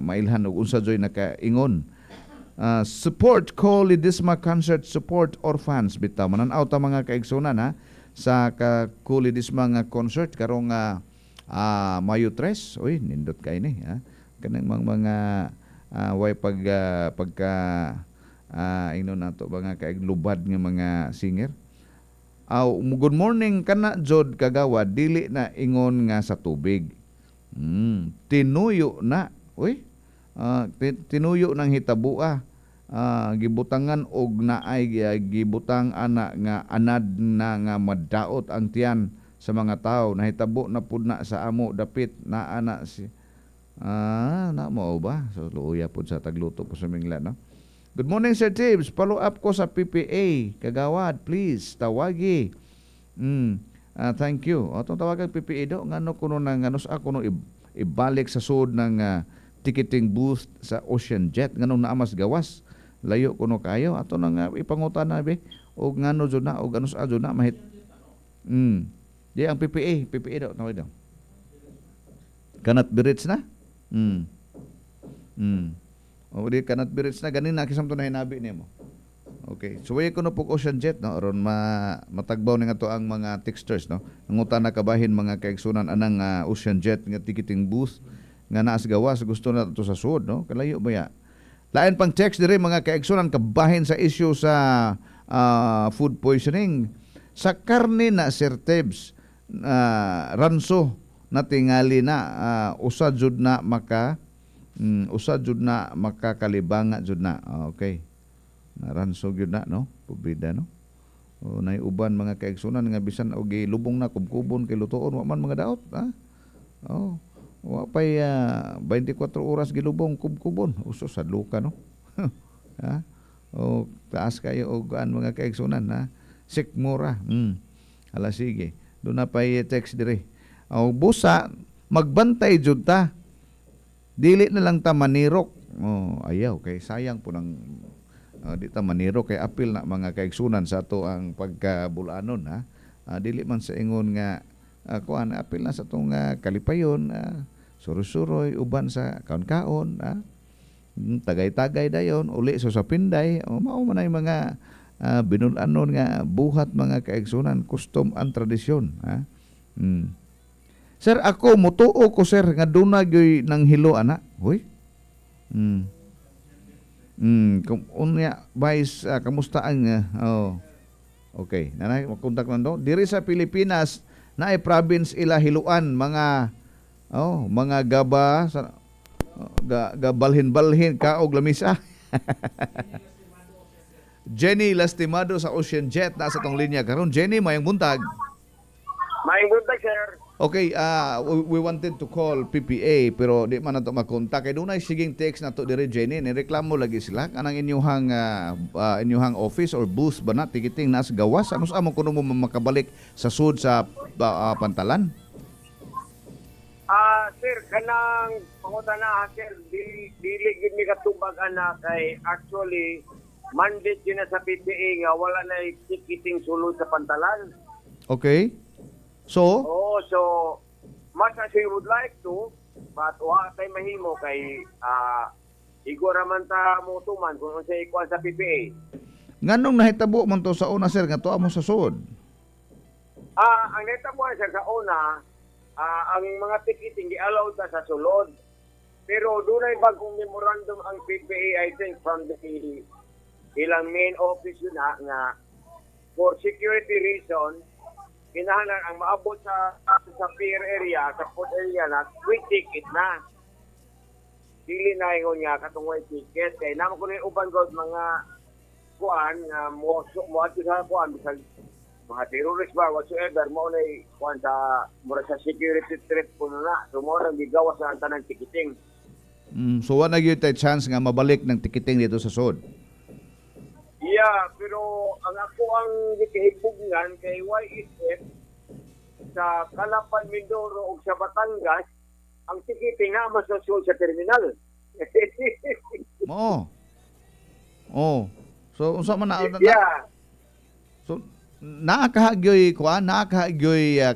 Speaker 11: mailhan og unsa joy nakaingon. Support Kulidisma Concert Support Orphans bitaw manan-aw ta mga kaigsunan ha sa Kulidisma nga concert karong Mayo 3. Uy, nindot kay ni ha. Kanang mga way pagka inon nato mga kaiglubad nga mga singer. Good morning kana jod kagawad dili na ingon nga sa tubig. Tinuyo na. Uy. Tinuyo ng hitabua. Gibutangan og naay gibutang ana nga anad na nga madaot ang tiyan sa mga tao. Nahitabo na pud na sa amo dapit na ana si na mo ba? So luya pud sa tagluto po sa Mingla, no? Good morning, Sir Tibbs. Follow up ko sa PPA. Kagawad, please. Tawagi. Thank you. Itong tawagan PPA do. Ngano kuno na nganos ako no ibalik sa sud ng ticketing booth sa Ocean Jet. Ngano na amas gawas. Layo kuno kayo. Ato nang ipangutan na be. O ngano jud na o ganos adyo na mahit. Di ang PPA. PPA do. Tawag daw. Kanat birits na? O di kanat birits na ganin na kisam to na hinabi nimo. Okay. So way kuno pug Ocean Jet no aron matagbaw ni ngato ang mga texters no. Nangutan na kabahin mga kaigsunan anang Ocean Jet nga ticketing booth nga naas gawas gusto na to sa sud no. Kalayo ba ya? Lain pang text diri mga kaigsunan kabahin sa issue sa food poisoning sa karne na Sir Tebs ranso na tingali na usad jud na makakalibanga jud na. Okay. Naranso gyud na no, pobida no. O nay uban mga kaigsunan nga bisan og gilubong na kubkubon kay lutoon wa man mga daot ha. Wa pay 24 oras gilubong kubkubon. Uso sa luka no. Ha? O taas kayo og mga kaigsunan ha. Sikmura. Ala sige. Do na pay text dire. O busa magbantay jud ta. Dili na lang ta manirok. Ayaw kay sayang po ng di ta manirok kay apil na mga kaigsunan sa ato ang pagkabulanon ha. Dili man sa ingon nga kuan apil na sa tong kalipayon, suroy-suroy uban sa kaon-kaon ha. Tagay-tagay dayon uli sa pinday mao man ay mga binulanon nga buhat mga kaigsunan, custom and tradisyon ha. Sir, ako mutuo ko sir nga duna gyoy nang hilo ana. Hoy. Unya Vice, kamusta ang okay. Nanay makontak man do. Diri sa Pilipinas na ay province ila hiluan mga mga gaba sa Gabalhin-balhin ka og lamisa. Jenny Lastimado sa Ocean Jet nasa tong linya karon. Jenny, mayang buntag.
Speaker 3: Mayang buntag, sir.
Speaker 11: Okay, we wanted to call PPA pero di man nato makontak kay dunay siging text nato diri Jenny, nireklamo lagi sila kanang inyuhang office or booth ba na tikiting nas gawas ano sa mo kuno mo makabalik sa sud sa Pantalan.
Speaker 3: Sir, kanang pangutana sir, dili gid mi katubag ana kay actually mandate yun na sa PPA nga wala na ticketing sulod sa Pantalan.
Speaker 11: Okay. So
Speaker 3: much as we would like to, but wala tayo mahimo kay igora man ta mo tuman kung sa ikuan sa PPA.
Speaker 11: Nganong nahitabo man to sa una sir nga tuwa mo sa sud?
Speaker 3: Ang nahitabo sir sa una, ang mga ticketing gi-allow ta sa sulod. Pero dunay bagong memorandum ang PPA, I think from the ilang main office yun nga for security reason kinahanglan ang maabot sa pier area, sa port area na quick ticket na. Dili na ingon niya katong white ticket. Kaya naman ko na yung uban God mga kuan, mo ato sa kuan, bisag mga terrorist ba, whatsoever, mo na kuan sa mura sa security threat po na. So mo na gigawas na ang tanang ticketing.
Speaker 11: So wala gyud tay chance nga mabalik ng ticketing dito sa sud.
Speaker 3: Yeah, pero ang ako ang gikahibugnan kay YSF sa Kalapan, Mindoro ug sa Batangas, ang ticketing na masosol sa terminal.
Speaker 11: So unsa man
Speaker 3: yeah.
Speaker 11: So nakahagyoy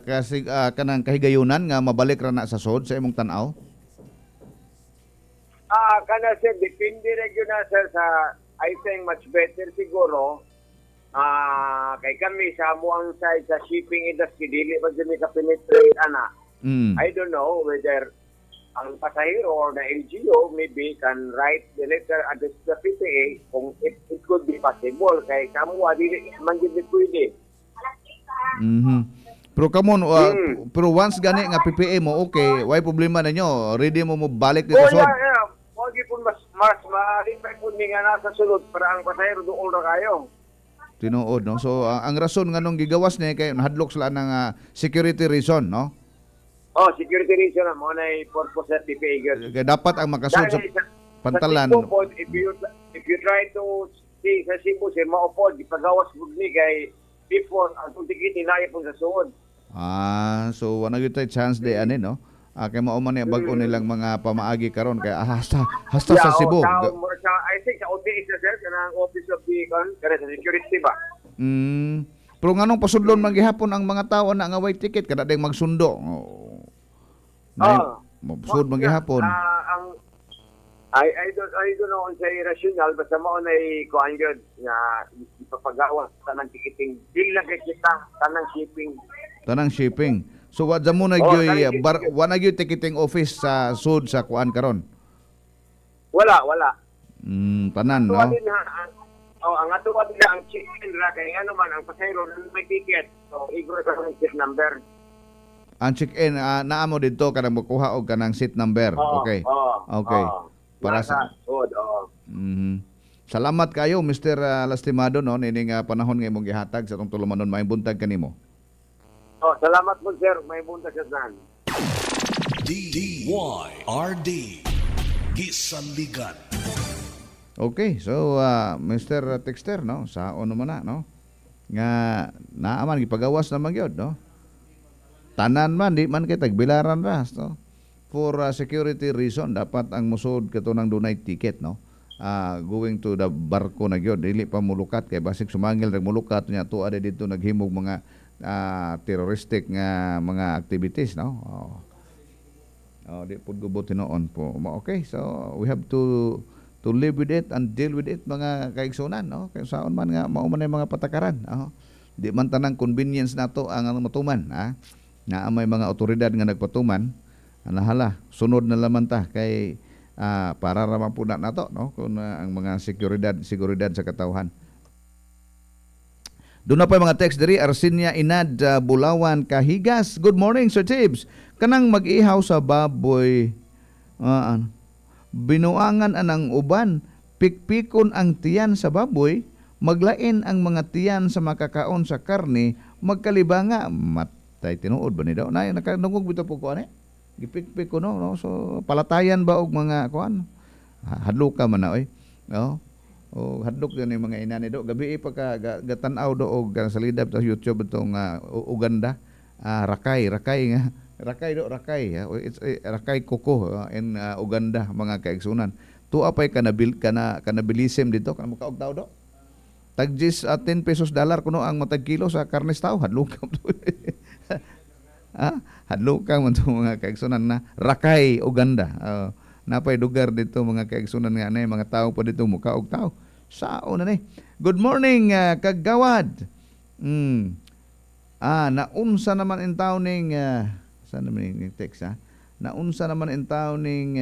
Speaker 11: kasi kanang kahigayunan nga mabalik ra na sa sud sa imong tan-aw?
Speaker 3: Kana sir, depende regional sir sa I think much better siguro kay kami sa amuang side sa shipping industry dili pa dili ka penetrate ana. I don't know whether ang pasahero or the LGU maybe can write the letter address to the PPA kung it could be possible kay kamo dili man gid pwede.
Speaker 11: Pero come on, pero once gani nga PPA mo okay, why problema ninyo? Ready mo balik dito sa
Speaker 3: yeah. Wagi pun mas ma-reply po nga nasa sulod para ang pasahero doon na kayo.
Speaker 11: Tinuod, no? So, ang rason nga nung gigawas niya kay nahadlok sila ng security reason, no?
Speaker 3: Security reason na mo na purpose sa PPA.
Speaker 11: Kaya dapat ang makasud sa Pantalan.
Speaker 3: Sa Cebu, if you try to see sa Cebu, sir, maupod, ipagawas mo ni kay before ang tikitin na po sa suod.
Speaker 11: So wala gyud tay chance de ani, no? Kay mao man bag-o nilang mga pamaagi karon kay hasta sa Cebu.
Speaker 3: I think sa OTS na sir kanang office of the sa security ba.
Speaker 11: Pero nganong pasudlon man gihapon ang mga tawo na nga white ticket kada ding magsundo. Mabsud man gihapon.
Speaker 3: I don't know unsay rational basta mao nay kuan gyud nga ipapagawa tanang ticketing dili lang kay kita tanang shipping. So what mo na gyoy wala gyoy ticketing office sa sud sa kuan karon? Wala.
Speaker 11: Tanan no.
Speaker 3: Ang ato wa nila ang check-in ra kay ano man ang pasahero may ticket. So igor ka ng seat number.
Speaker 11: Ang check-in naa mo didto kanang makuha og kanang seat number. Okay. Para sa sud. Salamat kayo Mr. Lastimado no nining panahon nga imong gihatag sa tong tulumanon maayong buntag kanimo.
Speaker 3: Salamat po sir, may buntag sa nan.
Speaker 4: DYRD Gisanligan.
Speaker 11: Okay, so Mr. Texter no, sa ono man na no. Nga naaman gipagawas na magyod no. Tanan man di man kay tagbilaran ra no. For security reason dapat ang musod kato nang dunay ticket no. Going to the barko na gyud dili pa mulukat kay basig sumangil rag mulukat nya tuwa dito naghimog mga terroristic nga mga activities no. Di pud gubot tinuon po. Okay, so we have to live with it and deal with it mga kaigsunan no. Kay saon man nga mao man mga patakaran. Di man tanang convenience nato ang matuman na may mga otoridad nga nagpatuman. Anahala, sunod na laman ta kay para ramang puna nato no kung ang mga seguridad sa katawhan. Doon na pa mga text diri Arsinia Inad Bulawan Kahigas. Good morning Sir Tibbs. Kanang mag-ihaw sa baboy binuangan anang uban, pikpikon ang tiyan sa baboy, maglain ang mga tiyan sa makakaon sa karne, magkalibanga, matay tinuod ba ni daw? Na, nakadungog bito po ko, gipikpik ko, no? So, palatayan ba og mga, kuan? Hadlok ka man na, oy. No? O, hadlok yan yung mga inani do. Gabi pa ka, gatanaw do, og salidab sa YouTube itong Uganda. Rakay nga. Rakay do, rakay. It's rakay koko in Uganda, mga kaigsunan. Tuwa pa'y kanabilisim dito, kanamakaog tao do. Tagjis 10 pesos dollar kuno ang matag kilo sa karnes tao, hadlok ka. Hadlok ka man mga kaigsunan na Rakay, Uganda. Napay lugar dito mga kaigsunan nga na mga tao pa dito mukaog tao. Sao na ni. Good morning kagawad. Naunsa naman in tao ning saan naman yung text ha? Naunsa naman in tao ning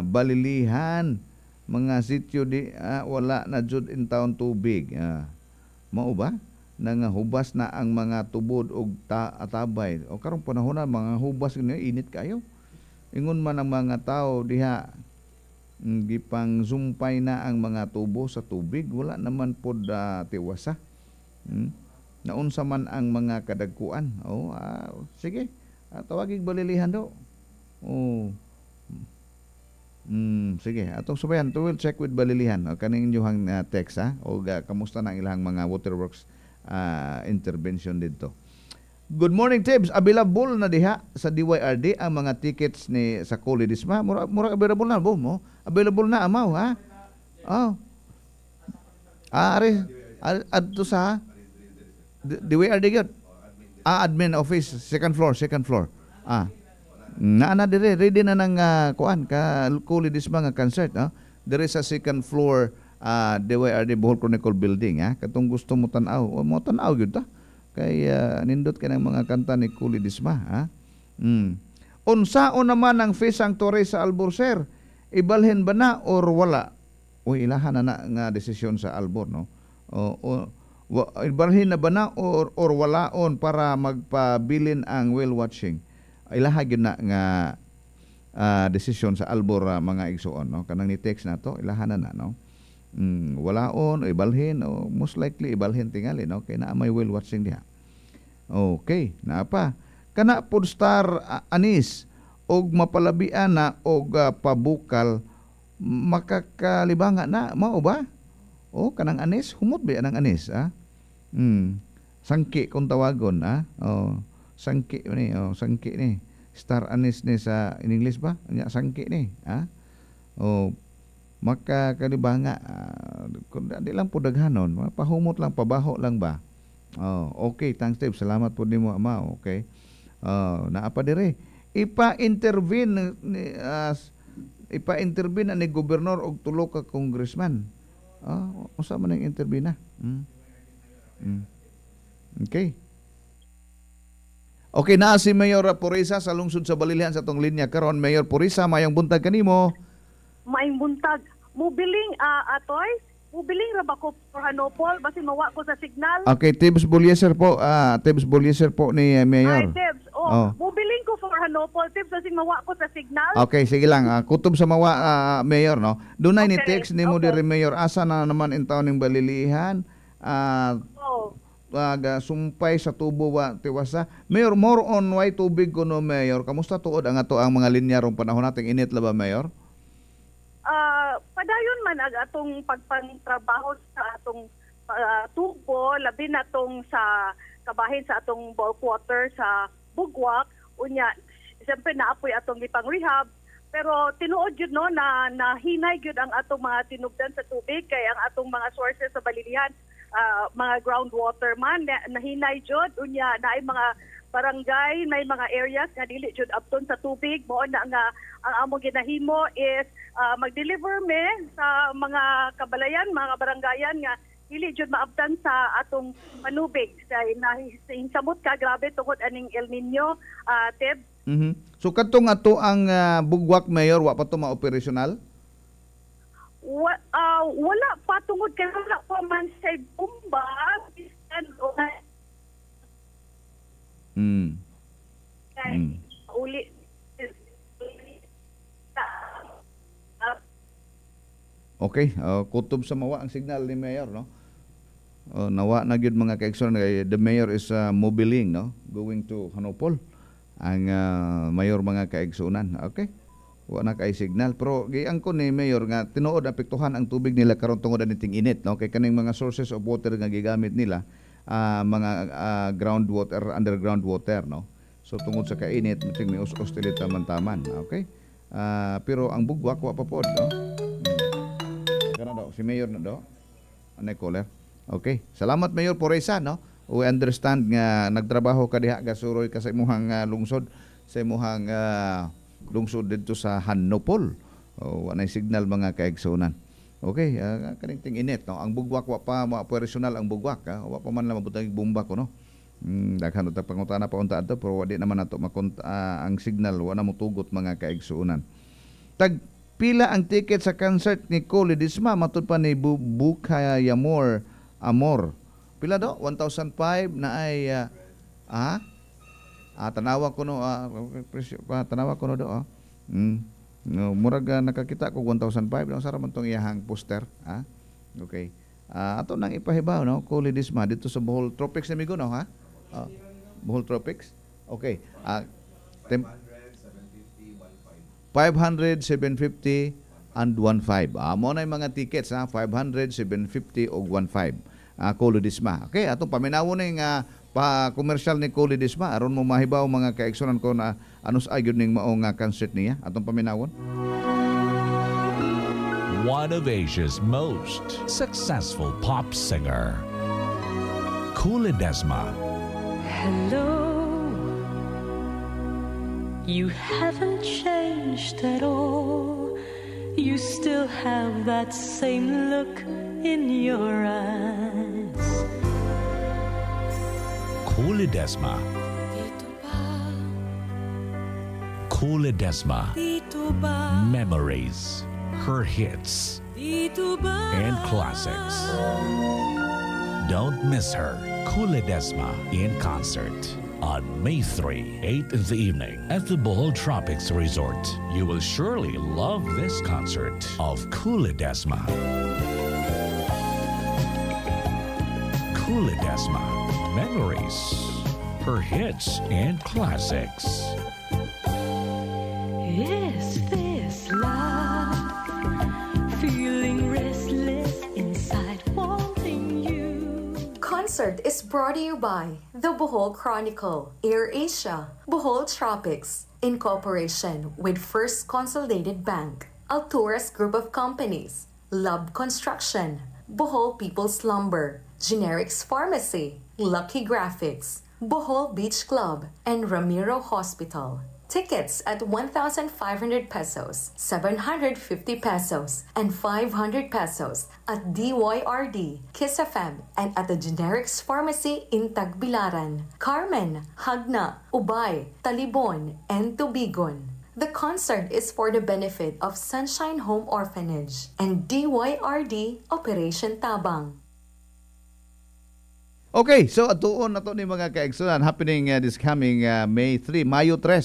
Speaker 11: balilihan mga sityo di wala na jud in taon tubig. Mao ba? Nangahubas na ang mga tubod og atabay. O karong panahon na mga hubas ni init kayo. Ingon man ang mga tao diha gipang zumpay na ang mga tubo sa tubig, wala naman pod tiwasa. Naunsa man ang mga kadagkuan. Sige. Tawagig balilihan do. Sige, atong subayan, we'll check with balilihan. Kaning inyong text o kamusta na ilang mga waterworks intervention dito. Good morning, Tibbs. Available na diha sa DYRD ang mga tickets ni sa Colidisma. Mura available na mo. Available na amaw ha. Ari adto sa DYRD gyud. Admin office, second floor. Naana dire ready na nang kuan ka Colidisma nga concert Dire sa second floor DYRD Bohol Chronicle building katong gusto mo tan-aw gyud ta. Kay nindot ka ng mga kanta ni Colidisma Unsaon naman ang Fish Sanctuary sa Alborser? Ibalhin ba na or wala? Ilahan na nga desisyon sa Albor no. Ibalhin na ba na or walaon para magpabilin ang whale watching? Ilahag yun na nga desisyon sa Albor mga igsuon no. Kanang ni text na to ilahan na no. Walaon o ibalhin o most likely ibalhin tingali no kay naa may whale watching diha. Okay, naapa kana pod star anis og mapalabian na og pabukal makakalibanga na mao ba? Kanang anis humot ba anang anis sangki kung tawagon sangki ni sangki ni star anis ni sa in English ba? Nya sangki ni makakalibanga di lang po daghanon pahumot lang pabaho lang ba okay thanks Steve salamat po nimo ama okay naapa dire ipa-intervene ni gobernador og tulo ka congressman unsa man ang intervene okay na si Mayor Purisa sa lungsod sa Balilihan sa tong linya karon. Mayor Purisa, mayong buntag kanimo.
Speaker 4: Maayong buntag. Mubiling atoy, mubiling ra ba ko for Hanopol basi mawa ko sa signal.
Speaker 11: Okay, Tibbs Bolieser po. Tibbs Bolieser po ni Mayor.
Speaker 4: Tibbs. Mubiling ko for Hanopol, Tibbs basi mawa ko sa signal.
Speaker 11: Okay, sige lang. Kutob sa mawa Mayor no. Dunay ni text nimo diri Mayor asa na naman in taon ning Balilihan. Sumpay sa tubo tiwasa. Mayor, more on why tubig kuno Mayor. Kamusta tuod ang ato ang mga linya rong panahon nating init la ba Mayor?
Speaker 4: Padayon man ang atong pagpantrabaho sa atong tubo, labi na tong sa kabahin sa atong bulk water sa Bugwak. Unya, siyempre naapoy atong gipang rehab. Pero tinuod yun no, na hinay yun ang atong mga tinugdan sa tubig kay ang atong mga sources sa Balilihan, mga groundwater man, nahinay jud. Unya, naay mga barangay, may mga areas nga dili jud apton sa tubig. Mo na nga ang among ginahimo is mag-deliver me sa mga kabalayan, mga barangayan nga dili jud maabtan sa atong panubig. Samot ka grabe tungod aning El Nino, Teb.
Speaker 11: So katong ato ang Bugwak Mayor wa pa to ma-operational?
Speaker 4: Wala pa tungod kay wala pa man sa bomba uli
Speaker 11: Okay, kutob sa mawa ang signal ni Mayor, no? Nawa na gyud mga kaigsunan, the Mayor is mobiling, no? Going to Hanopol. Ang Mayor mga kaigsunan. Okay? Wa na kay signal, pero giyang ko ni Mayor nga tinuod apektuhan ang tubig nila karon tungod aniting init, no? Kay kaning mga sources of water nga gigamit nila mga groundwater, underground water, no? So tungod sa kainit muting may us-us dili taman-taman, okay? Pero ang bugwak wa pa pod, no? Kana daw si Mayor na daw. Anay caller. Okay. Salamat Mayor Poresa, no? We understand nga nagtrabaho ka diha gasuroy ka sa imong lungsod, sa imong lungsod dito sa Hanopol. Wanay signal mga kaigsunan. Okay, kaning ting init, no? Ang bugwak wa pa operational ang bugwak, wa pa man lang mabutang bomba ko, no? Daghan ta pangutana pa unta adto pero wadi naman nato ang signal wa na motugot mga kaigsunan. Tag pila ang ticket sa concert ni Cole Ledesma matud pa ni Bukayamor Amor. Pila do? 1,005 na ay tanawa ko no tanawa ko no do no, murag nakakita ko 1,005 lang sa man tong iyahang poster, okay. Ato nang ipahibaw, no, Cole Ledesma dito sa Bohol Tropics na migo, no, ha? Bohol Tropics. Okay. 500, 750 and 15. Mo na yung mga tickets, 500, 750 o 15. Cole Ledesma. Okay, atong paminawon ning pa-commercial ni Cole Ledesma aron mo mahibaw mga kaigsunan ko na anus ayud ning maong concert niya. Atong paminawon.
Speaker 12: One of Asia's most successful pop singer, Cole Ledesma.
Speaker 14: Hello, you haven't changed at all. You still have that same look in your eyes.
Speaker 12: Cole Ledesma. Cole Ledesma. Memories, her hits, and classics. Don't miss her, Cole Ledesma, in concert on May 3, 8 in the evening at the Bohol Tropics Resort. You will surely love this concert of Cole Ledesma. Cole Ledesma, memories, her hits and classics.
Speaker 14: Is this love? Feeling restless inside, wanting you.
Speaker 13: Concert is brought to you by The Bohol Chronicle, Air Asia, Bohol Tropics, in cooperation with First Consolidated Bank, Alturas Group of Companies, Love Construction, Bohol People's Lumber, Generics Pharmacy, Lucky Graphics, Bohol Beach Club, and Ramiro Hospital. Tickets at 1,500 pesos, 750 pesos, and 500 pesos at DYRD, Kiss FM, and at the Generics Pharmacy in Tagbilaran, Carmen, Hagna, Ubay, Talibon, and Tubigon. The concert is for the benefit of Sunshine Home Orphanage and DYRD Operation Tabang.
Speaker 11: Okay, so atuon na to ni mga kaigsunan happening this coming May 3, Mayo 3,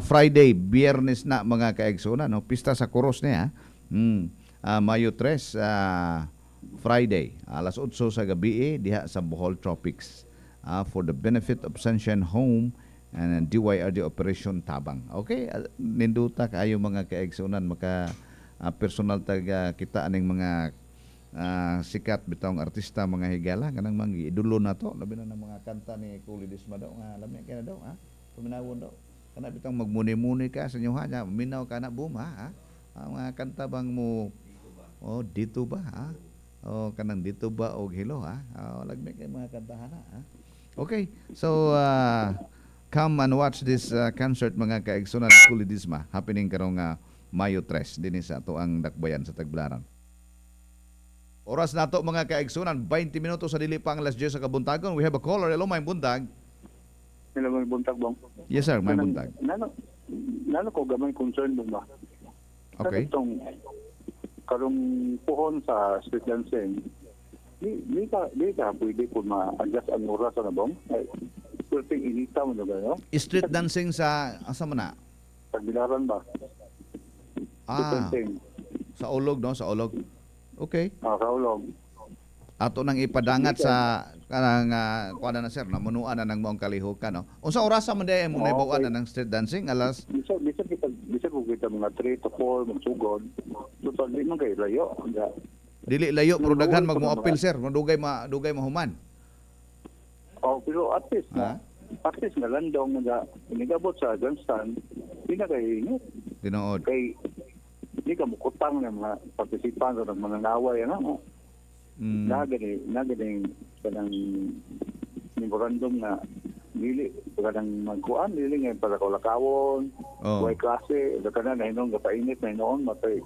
Speaker 11: Friday, Biyernes na mga kaigsunan, no? Pista sa Coros niya. Mayo 3, Friday, alas 8 sa gabi diha sa Bohol Tropics for the benefit of Sunshine Home and DYRD Operation Tabang. Okay, ninduta kayo mga kaigsunan maka personal taga kita aning mga sikat bitong artista mga higala kanang mangi idulo na to labi na ng mga kanta ni Cole Ledesma daw nga lami kay na daw paminawon daw kana bitong magmuni-muni ka sa inyo ha minaw ka na boom ha ang mga kanta bang mo dito ba kanang dito ba og hello lagmi kay mga kanta ha. Okay, so come and watch this concert mga kaigsunan Cole Ledesma happening karong Mayo 3 dinhi sa ato ang Dakbayan sa Tagbilaran. Oras na to mga kaigsunan, 20 minutos sa dili pang alas 10 sa kabuntagon. We have a caller. Hello, may buntag.
Speaker 16: Hello, may buntag bang?
Speaker 11: Yes sir, may buntag.
Speaker 16: Nano ko gamay concern mo ba?
Speaker 11: Okay.
Speaker 16: Itong karong puhon sa street dancing, di ka pwede po ma-adjust ang oras na bang? Pwedeng inita mo na ba?
Speaker 11: Street dancing sa, asa mo na?
Speaker 16: Tagbilaran ba?
Speaker 11: Sa ulog, no? Sa ulog. Okay.
Speaker 16: Sa ulog.
Speaker 11: Ato nang ipadangat sa kanang kuan na sir, namunuan na ng maong kalihukan, no. Unsa orasa man day mo naibawan na ng street dancing alas?
Speaker 16: Bisa kita mga 3 to 4 magsugod. Total di man kay layo.
Speaker 11: Dili layo pero daghan magmo-appeal sir, dugay mahuman.
Speaker 16: Pero at least nga landong nga inigabot sa Johnston, di na kay init.
Speaker 11: Tinuod.
Speaker 16: Kay di ka mukutang ng mga partisipan sa mananaway, ano? Nagaling kanang memorandum na dili kanang magkuan dili nga para kolakawon way klase kana na hinong gapainit na hinoon matay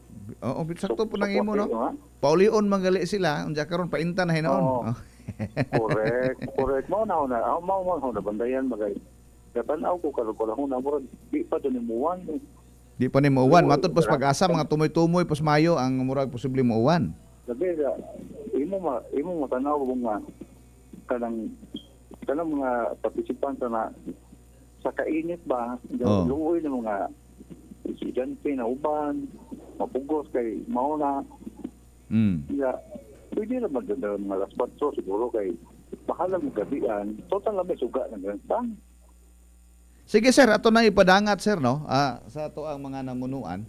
Speaker 11: sakto po nang imo no paulion mangali sila unja karon painta na hinoon
Speaker 16: correct mo na bandayan magay katanaw ko kalkulahon na murag di pa to ni muwan
Speaker 11: di pa ni muuwan matud pas pag-asa mga tumoy-tumoy pas Mayo ang murag posible muuwan
Speaker 16: sabi imo matanaw mo nga kanang mga partisipante na sa kainit ba luoy ng mga estudyante na uban mapugos kay mauna pwede na magdala mga alas 4 siguro kay bahala mo gabian total lang may suga ng ganitang.
Speaker 11: Sige sir, ato na ipadangat sir no sa ato ang mga namunuan.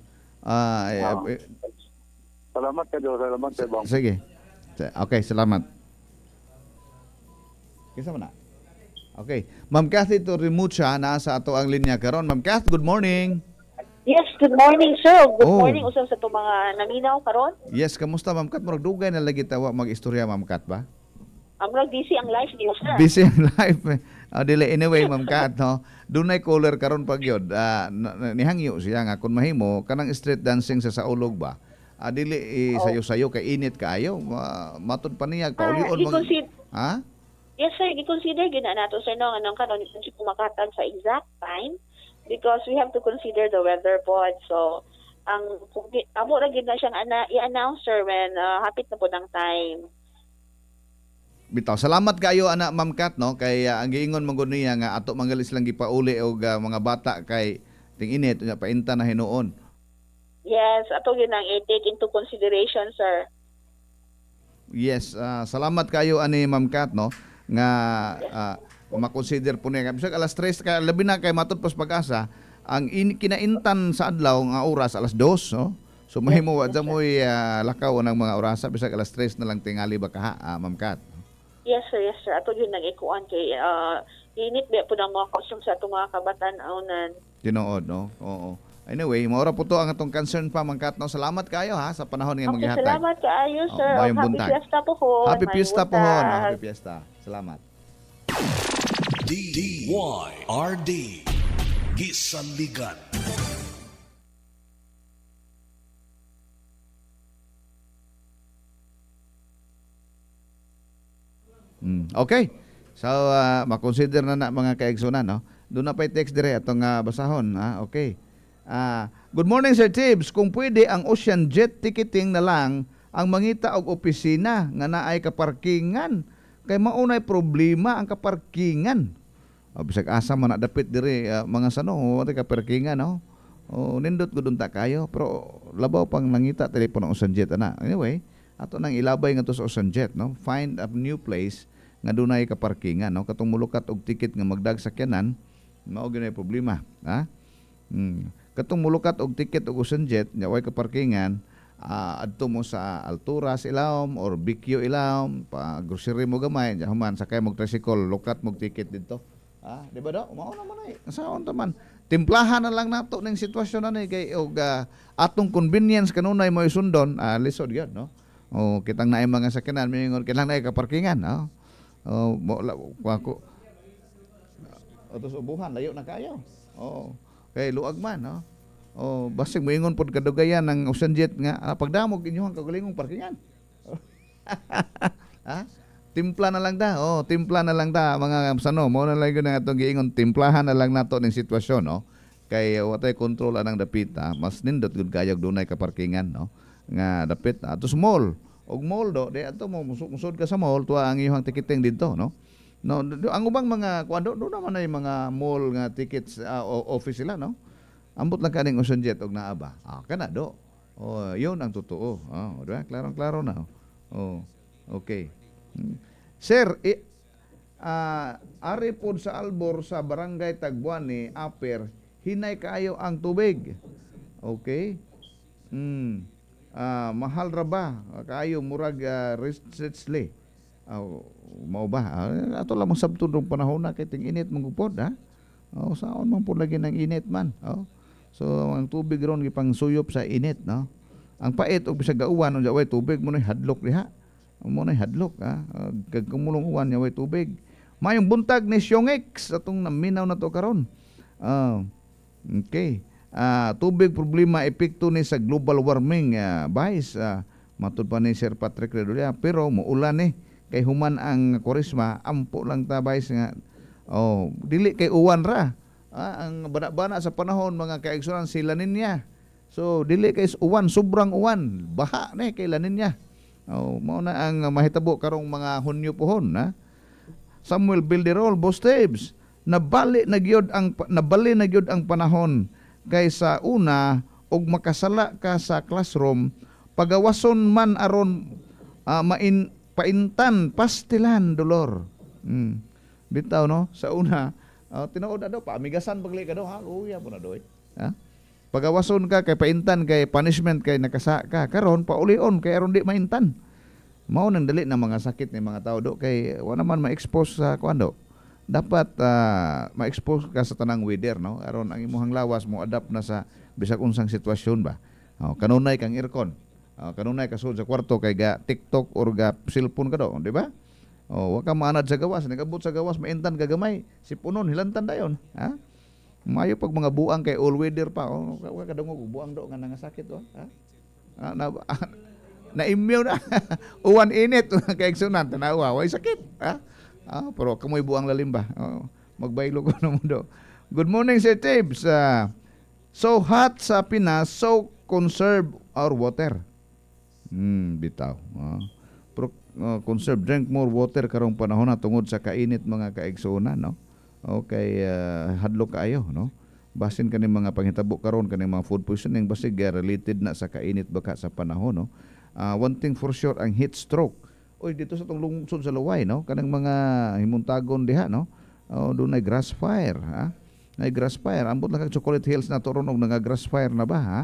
Speaker 16: Salamat kayo, salamat kayo bang.
Speaker 11: Sige. Okay, salamat. Kisa man na. Okay. Ma'am Kathy Torimucha nasa ato ang linya karon. Ma'am Kath, good morning.
Speaker 5: Yes, good morning sir. Good morning usab sa to mga naminaw karon.
Speaker 11: Yes, kamusta Ma'am Kath? Murag dugay na lagi tawa mag-istorya Ma'am Kath ba?
Speaker 5: Murag busy ang life niyo sir.
Speaker 11: Busy ang life. Dili anyway Ma'am Kath no. Dunay caller karon pag yod. Nihangyo siya nga kun mahimo kanang street dancing sa saulog ba? Dili sayo-sayo kay init kaayo. Matud pa niya kaulion mo. Ha?
Speaker 5: Yes sir, i-consider gyud na nato sir no anong karon si kumakatag sa exact time because we have to consider the weather pod. So ang amo ra gyud na siyang i-announce sir when hapit na pud ang time.
Speaker 11: Bitaw, salamat kayo ana Ma'am Kat no kay ang giingon man gud niya nga ato manggalis lang gipauli og mga bata kay ting init unya painta na hinuon.
Speaker 5: Yes, ato gyud nang i-take into consideration sir.
Speaker 11: Yes, salamat kayo ani Ma'am Kat no nga makonsider po niya bisag alas 3 ka labi na kay matud pas pag-asa ang kinaintan sa adlaw nga oras alas 2 no. So mahimo wa moy lakaw ng mga orasa bisag alas 3 na lang tingali ba kaha Ma'am Kat.
Speaker 5: Yes sir. Ato yun nang ikuan kay init ba po ng mga costume sa itong mga kabatan-aunan.
Speaker 11: Tinuod, no? Oo. Anyway, maura po to ang atong concern pa, Ma'am Kat, no? Salamat kayo, ha, sa panahon nga maghihatag.
Speaker 5: Salamat kaayo, sir. Happy Fiesta po ho.
Speaker 11: Happy Fiesta po ho. Happy Fiesta. Salamat.
Speaker 12: DYRD Gisaligan.
Speaker 11: Okay. So, makonsider na mga kaigsunan, no? Doon na pa'y text dire atong basahon, ha? Okay. Good morning, Sir Tibbs. Kung pwede, ang Ocean Jet ticketing na lang ang mangita og opisina nga naay kaparkingan. Kay maunay problema ang kaparkingan. Bisag asa man na dapit dire mga sano, wala kaparkingan, no? Nindot ko ta kayo, pero labaw pang nangita telepono ng Ocean Jet, ana. Anyway, ato nang ilabay nga to sa Ocean Jet, no? Find a new place nga dunay kaparkingan, no? Katong mulukat og ticket nga magdag sakyanan, mao gyud problema, ha? Katong mulukat og ticket og Ocean Jet nya way kaparkingan, adto mo sa Alturas ilawom or BQ ilawom, pa grocery mo gamay, nya human sakay mo tricycle, lukat mo ticket dito. Di ba do? Mao naman ay. Saon ta man. Timplahan na lang nato ning sitwasyon na ni kay og atong convenience kanunay mo isundon, lisod gyud, no? Kitang naay mga sakyanan mingon kinahanglan ay kaparkingan, no? Wako. Otos ubuhan layo na kayo. Kay luag man, no? Basig moingon pod kadugayan ng Ocean Jet nga pagdamog inyong kagulingong parkingan. Timpla na lang ta. Timpla na lang ta mga sano. Mo na lang gyud nga atong giingon timplahan na lang nato ning sitwasyon, no? Kay watay kontrol anang dapit, mas nindot gud kayog dunay kaparkingan, no? Nga dapit atos mall. Og mall do, di ato mo musud ka sa mall tuwa ang iyong ticketing dito, no? No, ang ubang mga kuan do naman ay mga mall nga tickets office sila, no? Ambot lang kaning Ocean Jet og naa ba? Kana do. Oh, yun ang totoo. Oh, diba? Klarong-klaro na. Oh, okay. Sir, ari pod sa Albor sa Barangay Tagbuani, Aper, hinay kaayo ang tubig. Okay? Mahal ra ba kaayo murag richly? Mao ba? Ato lang mong sabtudong panahon na kay ting init mong gupod, ha? Saon man po lagi ng init man. So ang tubig ron gipang suyop sa init, no? Ang pait og bisag gauwan unsa way tubig mo nay hadlok diha. Mo nay hadlok, ha? Kag kumulong uwan nya way tubig. Mayong buntag ni Syongix atong naminaw na to karon. Okay. Tubig problema epekto ni sa global warming, bahis matud pa ni Sir Patrick Redolia, pero muulan ni kay human ang Korisma, ampo lang ta bahis nga dili kay uwan ra. Ang bana-bana sa panahon mga kaigsunan sila ninya. So dili kay uwan, sobrang uwan, baha ni kay La Niña. Mao na ang mahitabo karong mga Hunyo pohon, ha. Samuel Bilderol, Boss Tabes, nabali na gyud ang panahon kaysa una og makasala ka sa classroom pagawason man aron paintan pastilan dolor. Bitaw no sa una tinuod daw paamigasan pagli ka daw ha uya po na doy. Ha? Pagawason ka kay paintan kay punishment kay nakasa ka karon paulion kay aron di maintan. Mao nang dali na mga sakit ni mga tao do kay wala man ma-expose sa kuando. Dapat ma-expose ka sa tanang weather, no? Aron ang imong lawas mo adapt na sa bisag unsang sitwasyon ba. Kanunay kang aircon. Kanunay ka sud sa kwarto kay ga TikTok or ga cellphone ka do, di ba? Wa ka maanad sa gawas, nagabot sa gawas maintan ka gamay, sipunon hilantan dayon, ha? Mayo pag mga buang kay all weather pa, wa ka dungog buang do nga nangasakit do, ha? Na-immune na. Uwan init kay igsunan tanawa, way sakit, ha? Pero kamoy buang lalim ba? Magbaylo ko na mundo. Good morning, Sir Tabes. So hot sa Pinas, so conserve our water. Bitaw. Pero conserve, drink more water karong panahon na tungod sa kainit mga kaigsunan, no? Okay, hadlok kaayo, no? Basin kaning mga panghitabo karon kaning mga food poisoning basig related na sa kainit baka sa panahon, no? One thing for sure, ang heat stroke. Oy, dito sa tong lungsod sa Luway, no? Kanang mga himuntagon diha, no? Doon ay grass fire, ha? Nay grass fire. Ambot lang kag Chocolate Hills na toron og nga grass fire na ba, ha?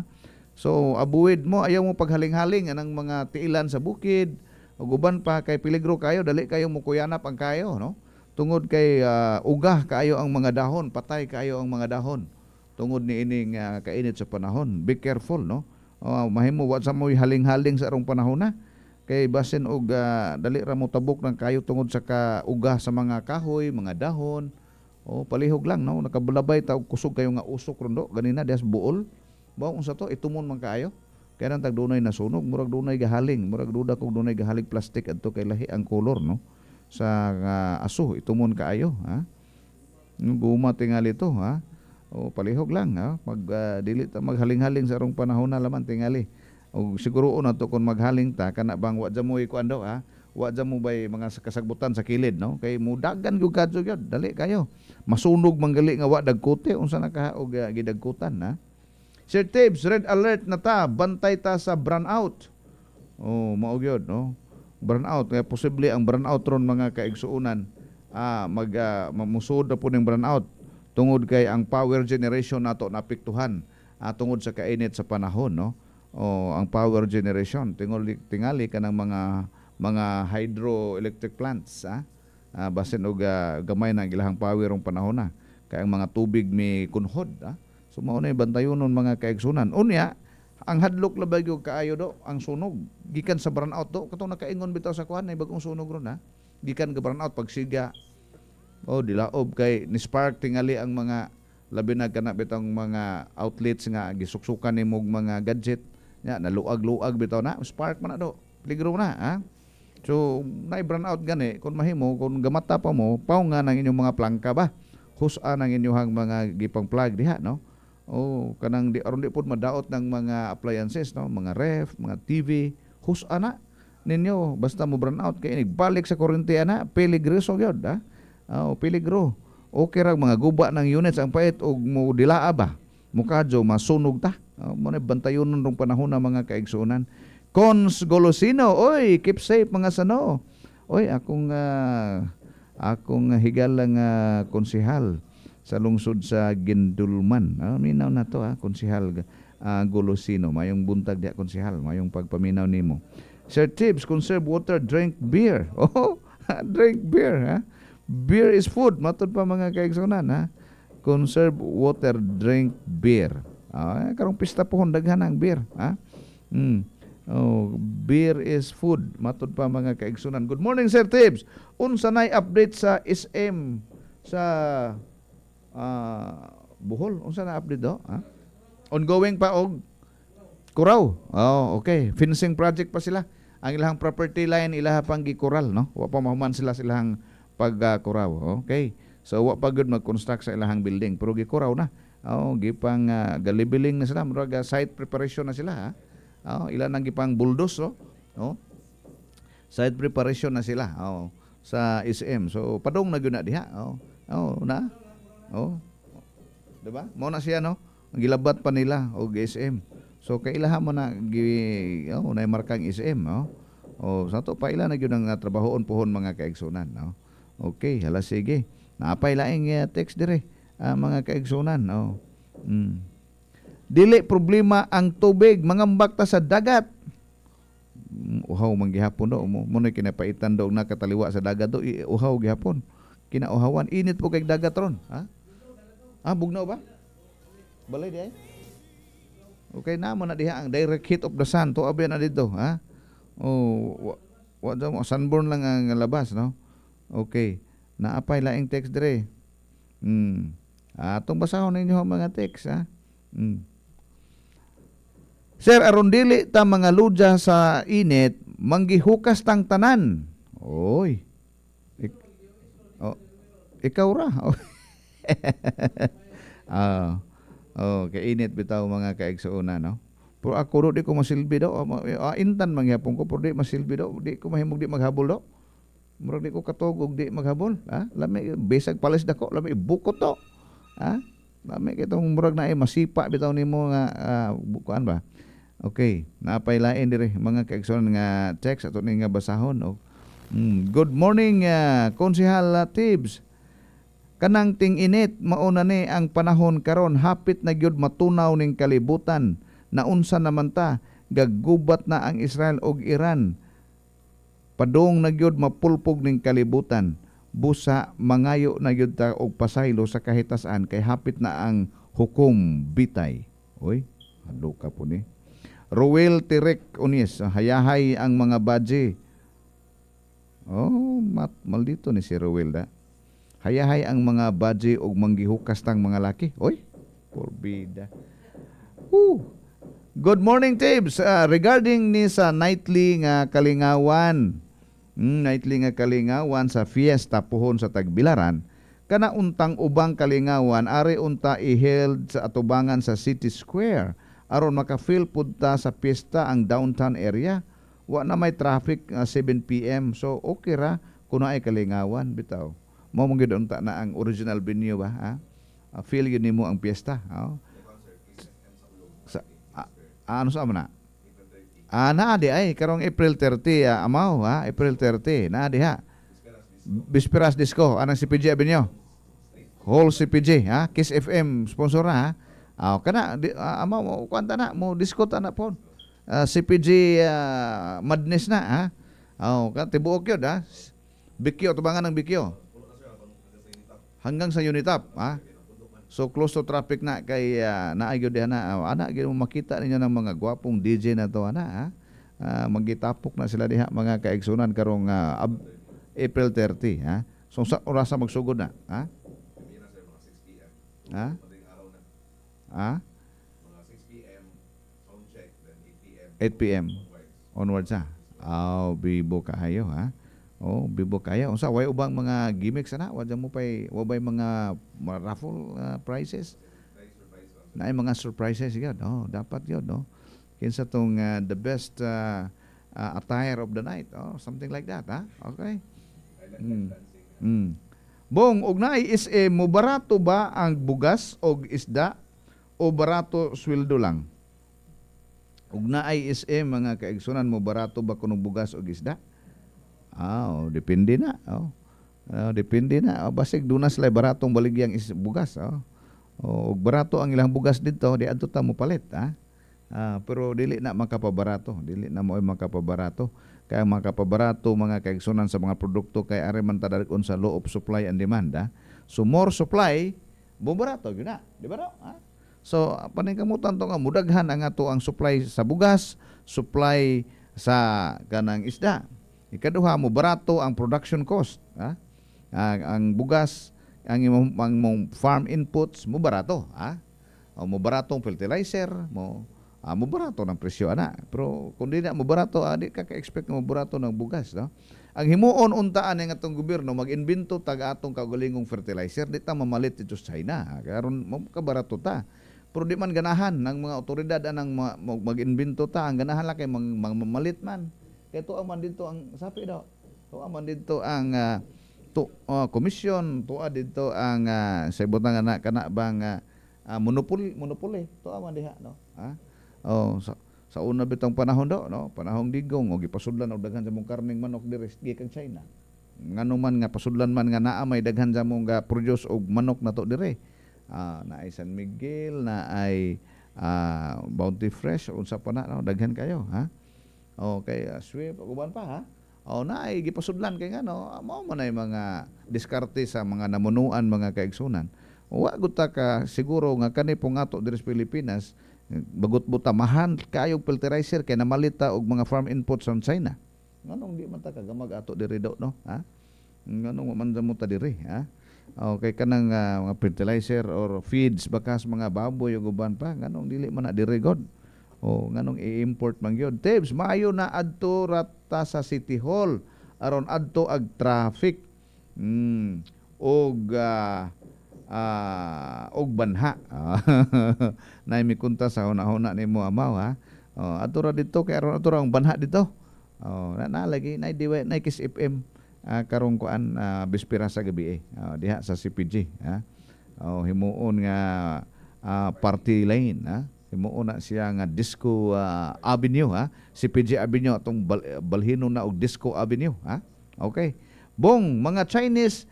Speaker 11: So, abuid mo, ayaw mo paghaling-haling anang mga tiilan sa bukid. Ug uban pa kay peligro kayo, dali kayo mukuyanap ang kayo, no? Tungod kay ugah kayo ang mga dahon, patay kayo ang mga dahon. Tungod ni ining kainit sa panahon. Be careful, no? Mahimo wa sa mo'y haling-haling sa arong panahon na. Kay basin og dali ra mo tabok ng kayo tungod sa kauga sa mga kahoy, mga dahon. Palihog lang, no? Nakabulabay ta og kusog kayo nga usok rondo ganina dias buol. Bawo unsa to itumon man kaayo. Kaya nang tag dunay nasunog, murag dunay gahaling, murag duda kog dunay gahaling plastic adto kay lahi ang color, no? Sa aso itumon kaayo, ha? Guma tingali to, ha? Palihog lang, ha? Dili ta maghaling-haling sa arong panahon na laman tingali. O siguro na to kung maghaling ta kana bang wa mo ikuan daw, ha? Wa mo bay mga kasagbutan sa kilid, no? Kay mudagan gyud kadto gyud, dali kayo. Masunog manggali nga wa dagkote unsa naka og gidagkutan, ha? Sir Tabes, red alert na ta, bantay ta sa brownout. Mao gyud, no? Brownout, kaya posible ang brownout ron mga kaigsuunan mamusod na po ng brownout tungod kay ang power generation nato napiktuhan tungod sa kainit sa panahon, no? Ang power generation tingali ka ng mga hydroelectric plants, basin og gamay na ilahang power ang panahon na kay ang mga tubig mi kunhod, so mao na bantayonon mga kaigsunan. Unya ang hadlok labay gyud kaayo do ang sunog gikan sa brownout do katong nakaingon bitaw sa kuan nay bagong sunog ron, ha? Gikan ka brownout pagsiga dilaob kay ni spark tingali ang mga labi na kana bitong mga outlets nga gisuksukan nimo mga gadget nya naluag-luag bitaw na spark man na do peligro na, ha? So nay brownout gani kun mahimo kun gamata pa mo paw nga nang inyong mga plangka ba husa nang inyong mga gipang plug diha, no? Kanang di aron di pud madaot ng mga appliances, no? Mga ref, mga TV, husa na ninyo basta mo brownout kay balik sa kuryente ana peligroso gyud, ha? Peligro. Okay ra mga guba ng units ang pait og mo dilaa ba mukadyo masunog ta. Muna bantayon nung panahon na mga kaigsunan. Cons Golosino, oy, keep safe mga sano. Oy, akong higalang konsehal sa lungsod sa Gindulman. Minaw na to konsehal Golosino. Mayong buntag diha konsehal, mayong pagpaminaw nimo. Sir Tibbs, conserve water, drink beer. Oh, drink beer, ha? Beer is food. Matod pa mga kaigsunan, ha? Conserve water, drink beer. Karong pista po daghan ang beer, ha? Beer is food. Matod pa mga kaigsunan. Good morning, Sir Tibbs. Unsa nay update sa SM sa Bohol? Unsa na update do? Ongoing pa og Curaw. Okay. Fencing project pa sila. Ang ilang property line ilaha pang gikural, no? Wa pa mahuman silang pagkuraw. Okay. So wa pa gud mag-construct sa ilahang building, pero gikuraw na. Gipang galibiling na sila, murag site preparation na sila, ha. Ilan nang gipang bulldoze, site preparation na sila, sa SM. So padong na gyud na diha. Diba? Mo na siya, no? Gilabat pa nila og SM. So kailahan mo na na markang SM, sa to pa ila na gyud ang trabahoon pohon mga kaigsunan, no? Okay, hala sige. Naapay laing text dire mga kaigsunan, Dili problema ang tubig, mangambak ta sa dagat. Uhaw man gihapon do, mo na kinapaitan do nakataliwa sa dagat do, uhaw gihapon. Kinauhawan, init po kay dagat ron, ha? Bugnaw ba? Balay di ay? Okay na mo na diha ang direct heat of the sun to abi na dito, ha? Wa sunburn lang ang labas, no? Okay. Naapay laing text dire. Atong basahon ninyo mga text, ha? Sir, aron dili ta mga ludya sa init, manggihukas tang tanan. Oy. Ikaw ra. Kainit bitaw mga kaigsuuna, no? Pero ako di ko masilbi do. Intan mangyapon ko, pero di masilbi do. Di ko mahimog di maghabol do. Murag di ko katugog di maghabol, ha? Lami besag palis dako, lami bukot to. Ha? Lami kitong murag na masipa bitaw nimo nga bukuan ba? Okay, napay lain dire mga kaigsunan nga text ato ni nga basahon. Good morning, Konsehal Tibbs. Kanang ting-init mauna ni ang panahon karon, hapit na gyud matunaw ning kalibutan. Naunsa naman ta gaggubat na ang Israel og Iran. Padung na gyud mapulpog ning kalibutan. Busa mangayo na gyud ta og pasaylo sa kahitasan kay hapit na ang hukom bitay. Oy, halo ka po ni. Roel Tirek Unis, hayahay ang mga badge. Maldito ni si Roel da. Hayahay ang mga badge og manggihukas tang mga laki. Oy, porbida. Good morning, Tibbs. Regarding ni sa nightly nga kalingawan. Nightly nga kalingawan sa fiesta pohon sa Tagbilaran. Kana untang ubang kalingawan ari unta i-held sa atubangan sa City Square aron maka-feel pud ta sa pista ang downtown area. Wa na may traffic 7 PM. So okay ra kuno ay kalingawan bitaw. Mao man gyud unta na ang original venue ba, ha? Feel yun nimo ang piyesta, ano sa na? Na di ay karong April 30 amaw, ha? April 30 na di ha. Bisperas Disco anang CPG Avenue. Whole CPG, ha? Kiss FM sponsor na, ha? Kana amaw kuanta na mo disco ta na pon. CPG Madness na, ha? Kan tibuok yun, ha? Bikyo tubangan ng Bikyo. Hanggang sa Unitap, ha? So close to traffic na kay naay gyud na ana gyud mo makita ninyo ng mga gwapong DJ na to ana, ha? Magitapok na sila diha mga kaigsunan karong April 30, ha? So sa oras magsugod na, ha? Ha? Ha? 6 PM sound check, then 8 PM onwards, ha? Bibo kayo, ha? Bibo kaya. Unsa way ubang mga gimmicks ana? Wa mo pay wabay mga raffle prizes. Naay mga surprises gyud. Dapat gyud, no. Kinsa tong the best attire of the night. Something like that, ha? Okay. Bong, og naay mo barato ba ang bugas og isda o barato sweldo lang? Ug naay SM mga kaigsunan mo barato ba kuno bugas o isda? Depende na. Depende na. Basig dunas lay baratong baligyang bugas. Ug barato ang ilang bugas dito, di adto ta mo palit, pero dili na makapabarato, dili na mo makapabarato. Kaya makapabarato mga kaigsunan sa mga produkto kay are man tadakon sa law of supply and demand. So more supply, bumarato gyud na, di ba? So paningkamutan to nga mudaghan ang ato ang supply sa bugas, supply sa kanang isda. Ikaduha mo barato ang production cost, ang bugas, ang imong farm inputs mo barato, mo barato ang fertilizer mo barato ng presyo ana. Pero kung di na mo barato, di ka ka-expect mo barato ng bugas, no? Ang himuon untaan ng atong gobyerno mag-invento tag atong kaugalingong fertilizer, di ta mamalit ito sa China. Karon mo kabarato ta. Pero di man ganahan ng mga otoridad anang mag-invento ta, ang ganahan lang kay mamalit man. Kaya tuwa man dito ang sapi daw. Tuwa man dito ang komisyon, tuwa dito ang sa ibutang kana bang monopoly. Tuwa man diha, no? Sa una bitong panahon daw, no? Panahong digong o gipasudlan og daghan sa mong karning manok diri gikan China. Ngano man nga pasudlan man nga naa may daghan sa mong produce og manok nato diri. Naay San Miguel, naay Bounty Fresh unsa pa na, no? Daghan kayo, ha? Okay, sweep uban pa, ha? Naay gipasudlan kay ngano, mao man ay mga diskarte sa mga namunuan mga kaigsunan. Wa gud ta ka siguro nga kani pong ato diri sa Pilipinas bagot butamahan kayog fertilizer kay namalita og mga farm inputs sa China. Nganong di man ta kagamag ato diri daw, no? Ha? Nganong man mo ta diri, ha? Okay, kanang mga fertilizer or feeds bakas mga baboy ug uban pa, nganong dili man na diri god. Nganong i-import man gyud. Tebs maayo na adto rata sa City Hall aron adto ag traffic. Og banha. Nay mi kunta sa una-una nimo amaw, ha. Adto ra dito kay aron adto ra ang banha dito. Na lagi nay diwa nay Kiss FM karong kuan bispera sa gabi diha sa CPG, ha. Himuon nga party lane, ha. Himuon na siya nga Disco Avenue, ha. CPG Avenue atong balhino na og Disco Avenue, ha. Okay. Bong mga Chinese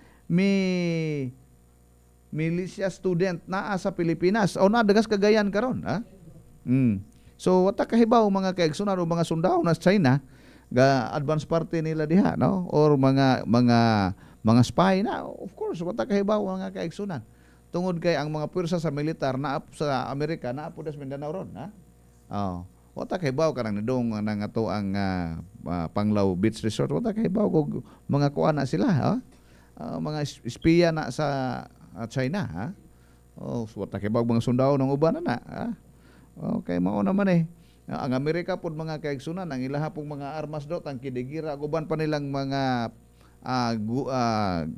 Speaker 11: militia student naa sa Pilipinas o nadagas Cagayan karon, ha. So wata kahibaw mga kaigsunan o mga sundao na sa China ga advance party nila diha, no, or mga spy na, of course wata kahibaw mga kaigsunan tungod kay ang mga puwersa sa militar na sa Amerika na po sa Mindanao ron, ha. Wata kahibaw kanang nidong nang ato ang Panglao Beach Resort, wata kahibaw og mga kuan na sila, ha. Mga espiya na sa China, ha. Wata kahibaw mga sundao ng uban na, ha. Okay, mao naman ang Amerika pod mga kaigsunan ang ilaha pong mga armas daw tang kidigira guban pa nilang mga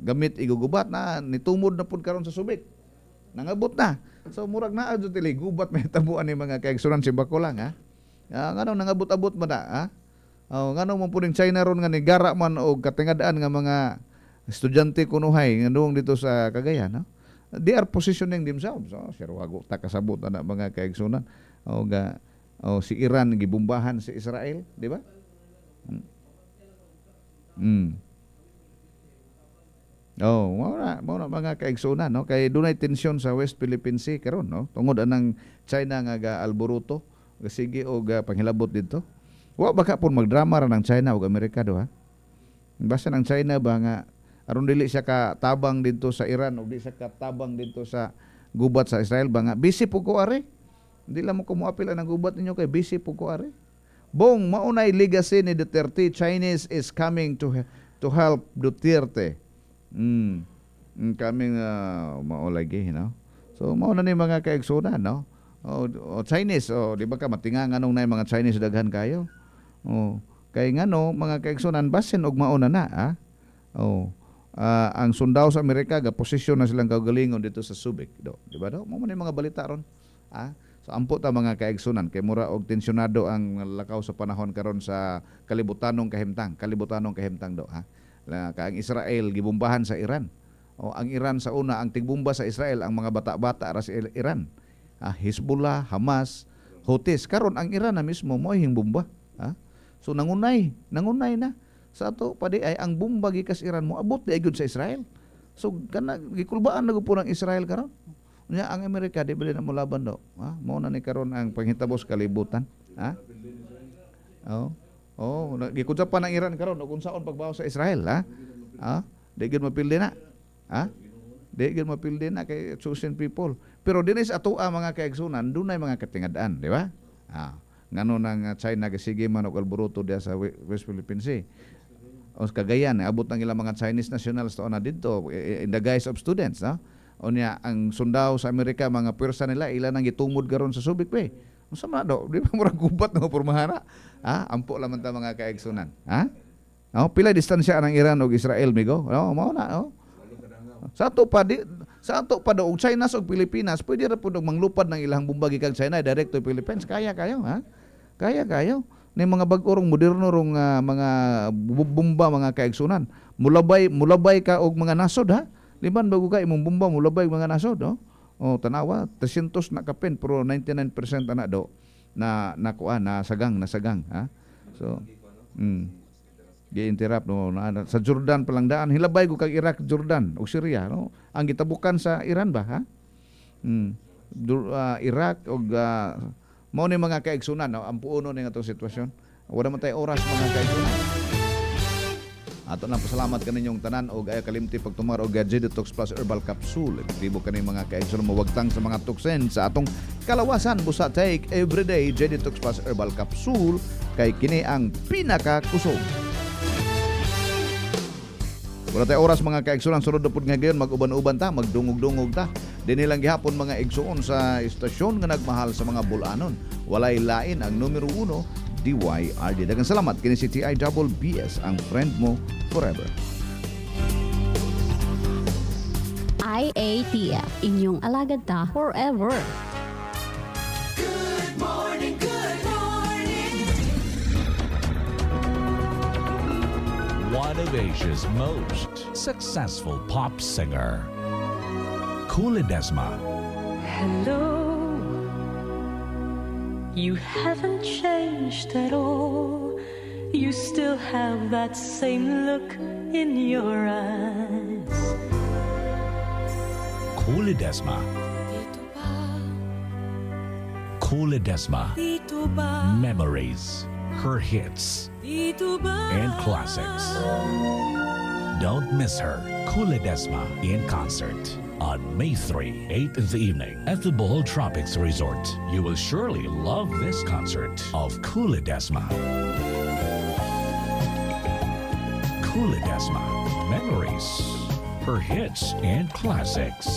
Speaker 11: gamit igugubat na nitumod na pod karon sa Subic. Nangabot na. So murag naa jud tili gubat may tabuan ni mga kaigsunan si Bako lang, ha. Ngano nangabot-abot man na, ha. Ngano mo puning China ron nga nigara man og katingadaan nga mga estudyante kunuhay ngandung dito sa Cagayan, ha. They are positioning themselves. Sirwago ta kasabot na mga kaigsunan. Si Iran gibombahan si Israel, di ba? Mao na mga kaigsunan, no? Kay dunay tensyon sa West Philippine Sea karon, no? Tungod anang China nga ga-alboruto, gasige og panghilabot dito. Wa baka pud magdrama ra ng China ug Amerika do, ha. Basta ng China ba nga aron dili siya katabang dito sa Iran ug di siya katabang dito sa gubat sa Israel ba nga busy pud ko are. Hindi lang mo kumuapil ang gubat ninyo kay busy pud ko are. Bong maunay legacy ni Duterte, Chinese is coming to help Duterte. Coming mao lagi, no. So mao na ni mga kaigsunan, no. Chinese, di ba ka matinga nganong nay mga Chinese daghan kayo. Kay ngano mga kaigsunan basin og mauna na, ha. Ang sundao sa Amerika ga posisyon na silang kaugalingon dito sa Subic do, di ba do? Mo man mga balita ron, ha. So ampo ta mga kaigsunan kay mura og tensyonado ang lakaw sa panahon karon sa kalibutanong kahimtang do, ha. Kaang Israel gibombahan sa Iran. Ang Iran sa una ang tigbomba sa Israel ang mga bata-bata ra sa Iran. Hezbollah, Hamas, Houthis. Karon ang Iran na mismo mo hing bomba. Ha? So nangunay na. Sa ato padi ay ang bomba gikas Iran mo abot di gyud sa Israel. So kana gikulbaan na po ng Israel karon. Nya ang Amerika di bali na mo laban do. Ha? Mao na ni karon ang panghitabos kalibutan. Ha? Gikudsa pa ng Iran karon kung saon pagbawo sa Israel, ha? Di gyud mapildi na. Ha? Di gyud mapildi na kay chosen people. Pero dinhi sa ato mga kaigsunan dunay mga katingad-an, di ba? Ngano nang China gasige man og alboruto diya sa West Philippine Sea. O Cagayan, abot ng ilang mga Chinese nationals to na dito in the guise of students, ha? O niya ang sundao sa Amerika mga pwersa nila ilan ang gitumod karon sa Subic Bay. Unsa man do? Di ba murag gubat nga pormahana? Ampo lamang ta mga kaigsunan. Ha? Pila distansya ng Iran ug Israel migo? Mao na, Sa ato pa do og China ug Pilipinas, pwede ra pud manglupad ng ilang bomba gikan China direct to Philippines. Kaya kayo, ha? Kaya kayo. Ni mga bag-orong moderno rong mga bomba mga kaigsunan. Mulabay ka og mga nasod, ha? Liban bago ka imong bomba mulabay mga nasod, tanawa 300 na kapen pero 99% ana do na sagang, ha? So gi-interrupt sa Jordan palang daan hilabay ko kag Iraq, Jordan ug Syria, no? Ang gitabukan sa Iran ba, ha? Iraq ug mao ni mga kaigsunan, no? Ang puuno ni nga sitwasyon. Wala man tay oras mga kaigsunan. Ato na pasalamat kaninyong tanan og ay kalimti pagtumar og J-Detox Plus Herbal Capsule. Epektibo kani mga kaigsunan mawagtang sa mga tuksen sa atong kalawasan. Busa take everyday J-Detox Plus Herbal Capsule kay kini ang pinakakusog. Wala tayo oras mga kaigsunan, sunod na po nga gayon mag-uban-uban ta, magdungog-dungog ta. Dinilang gihapon mga igsuon sa istasyon nga nagmahal sa mga bulanon. Walay lain ang numero 1 DYRD. Daghang salamat kini si TIBS, ang friend mo forever.
Speaker 17: IATF, inyong alagad ta forever.
Speaker 14: Good morning, good morning.
Speaker 12: One of Asia's most successful pop singer, Kula Desma.
Speaker 18: Hello. You haven't changed at all. You still have that same look in your eyes.
Speaker 12: Kula Desma. Kula Desma. Memories, her hits, and classics. Don't miss her, Kula Desma, in concert on May 3, 8 in the evening at the Bohol Tropics Resort. You will surely love this concert of Kula Desma. Kula Desma, memories, her hits and classics.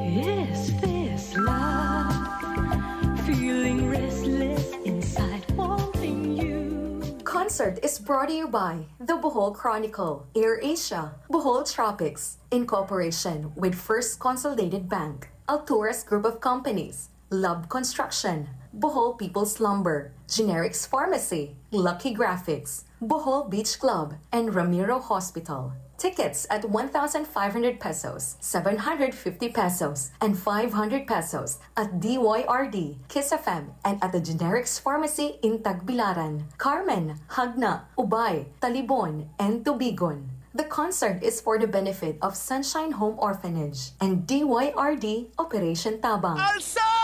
Speaker 18: Is this love? Feeling restless inside, wanting you.
Speaker 13: Concert is brought to you by The Bohol Chronicle, AirAsia, Bohol Tropics, in cooperation with First Consolidated Bank, Alturas Group of Companies, Love Construction, Bohol People's Lumber, Generics Pharmacy, Lucky Graphics, Bohol Beach Club, and Ramiro Hospital. Tickets at 1,500 pesos, 750 pesos, and 500 pesos at DYRD, Kiss FM, and at the Generics Pharmacy in Tagbilaran, Carmen, Hagna, Ubay, Talibon, and Tubigon. The concert is for the benefit of Sunshine Home Orphanage and DYRD Operation Tabang.
Speaker 14: Alsa!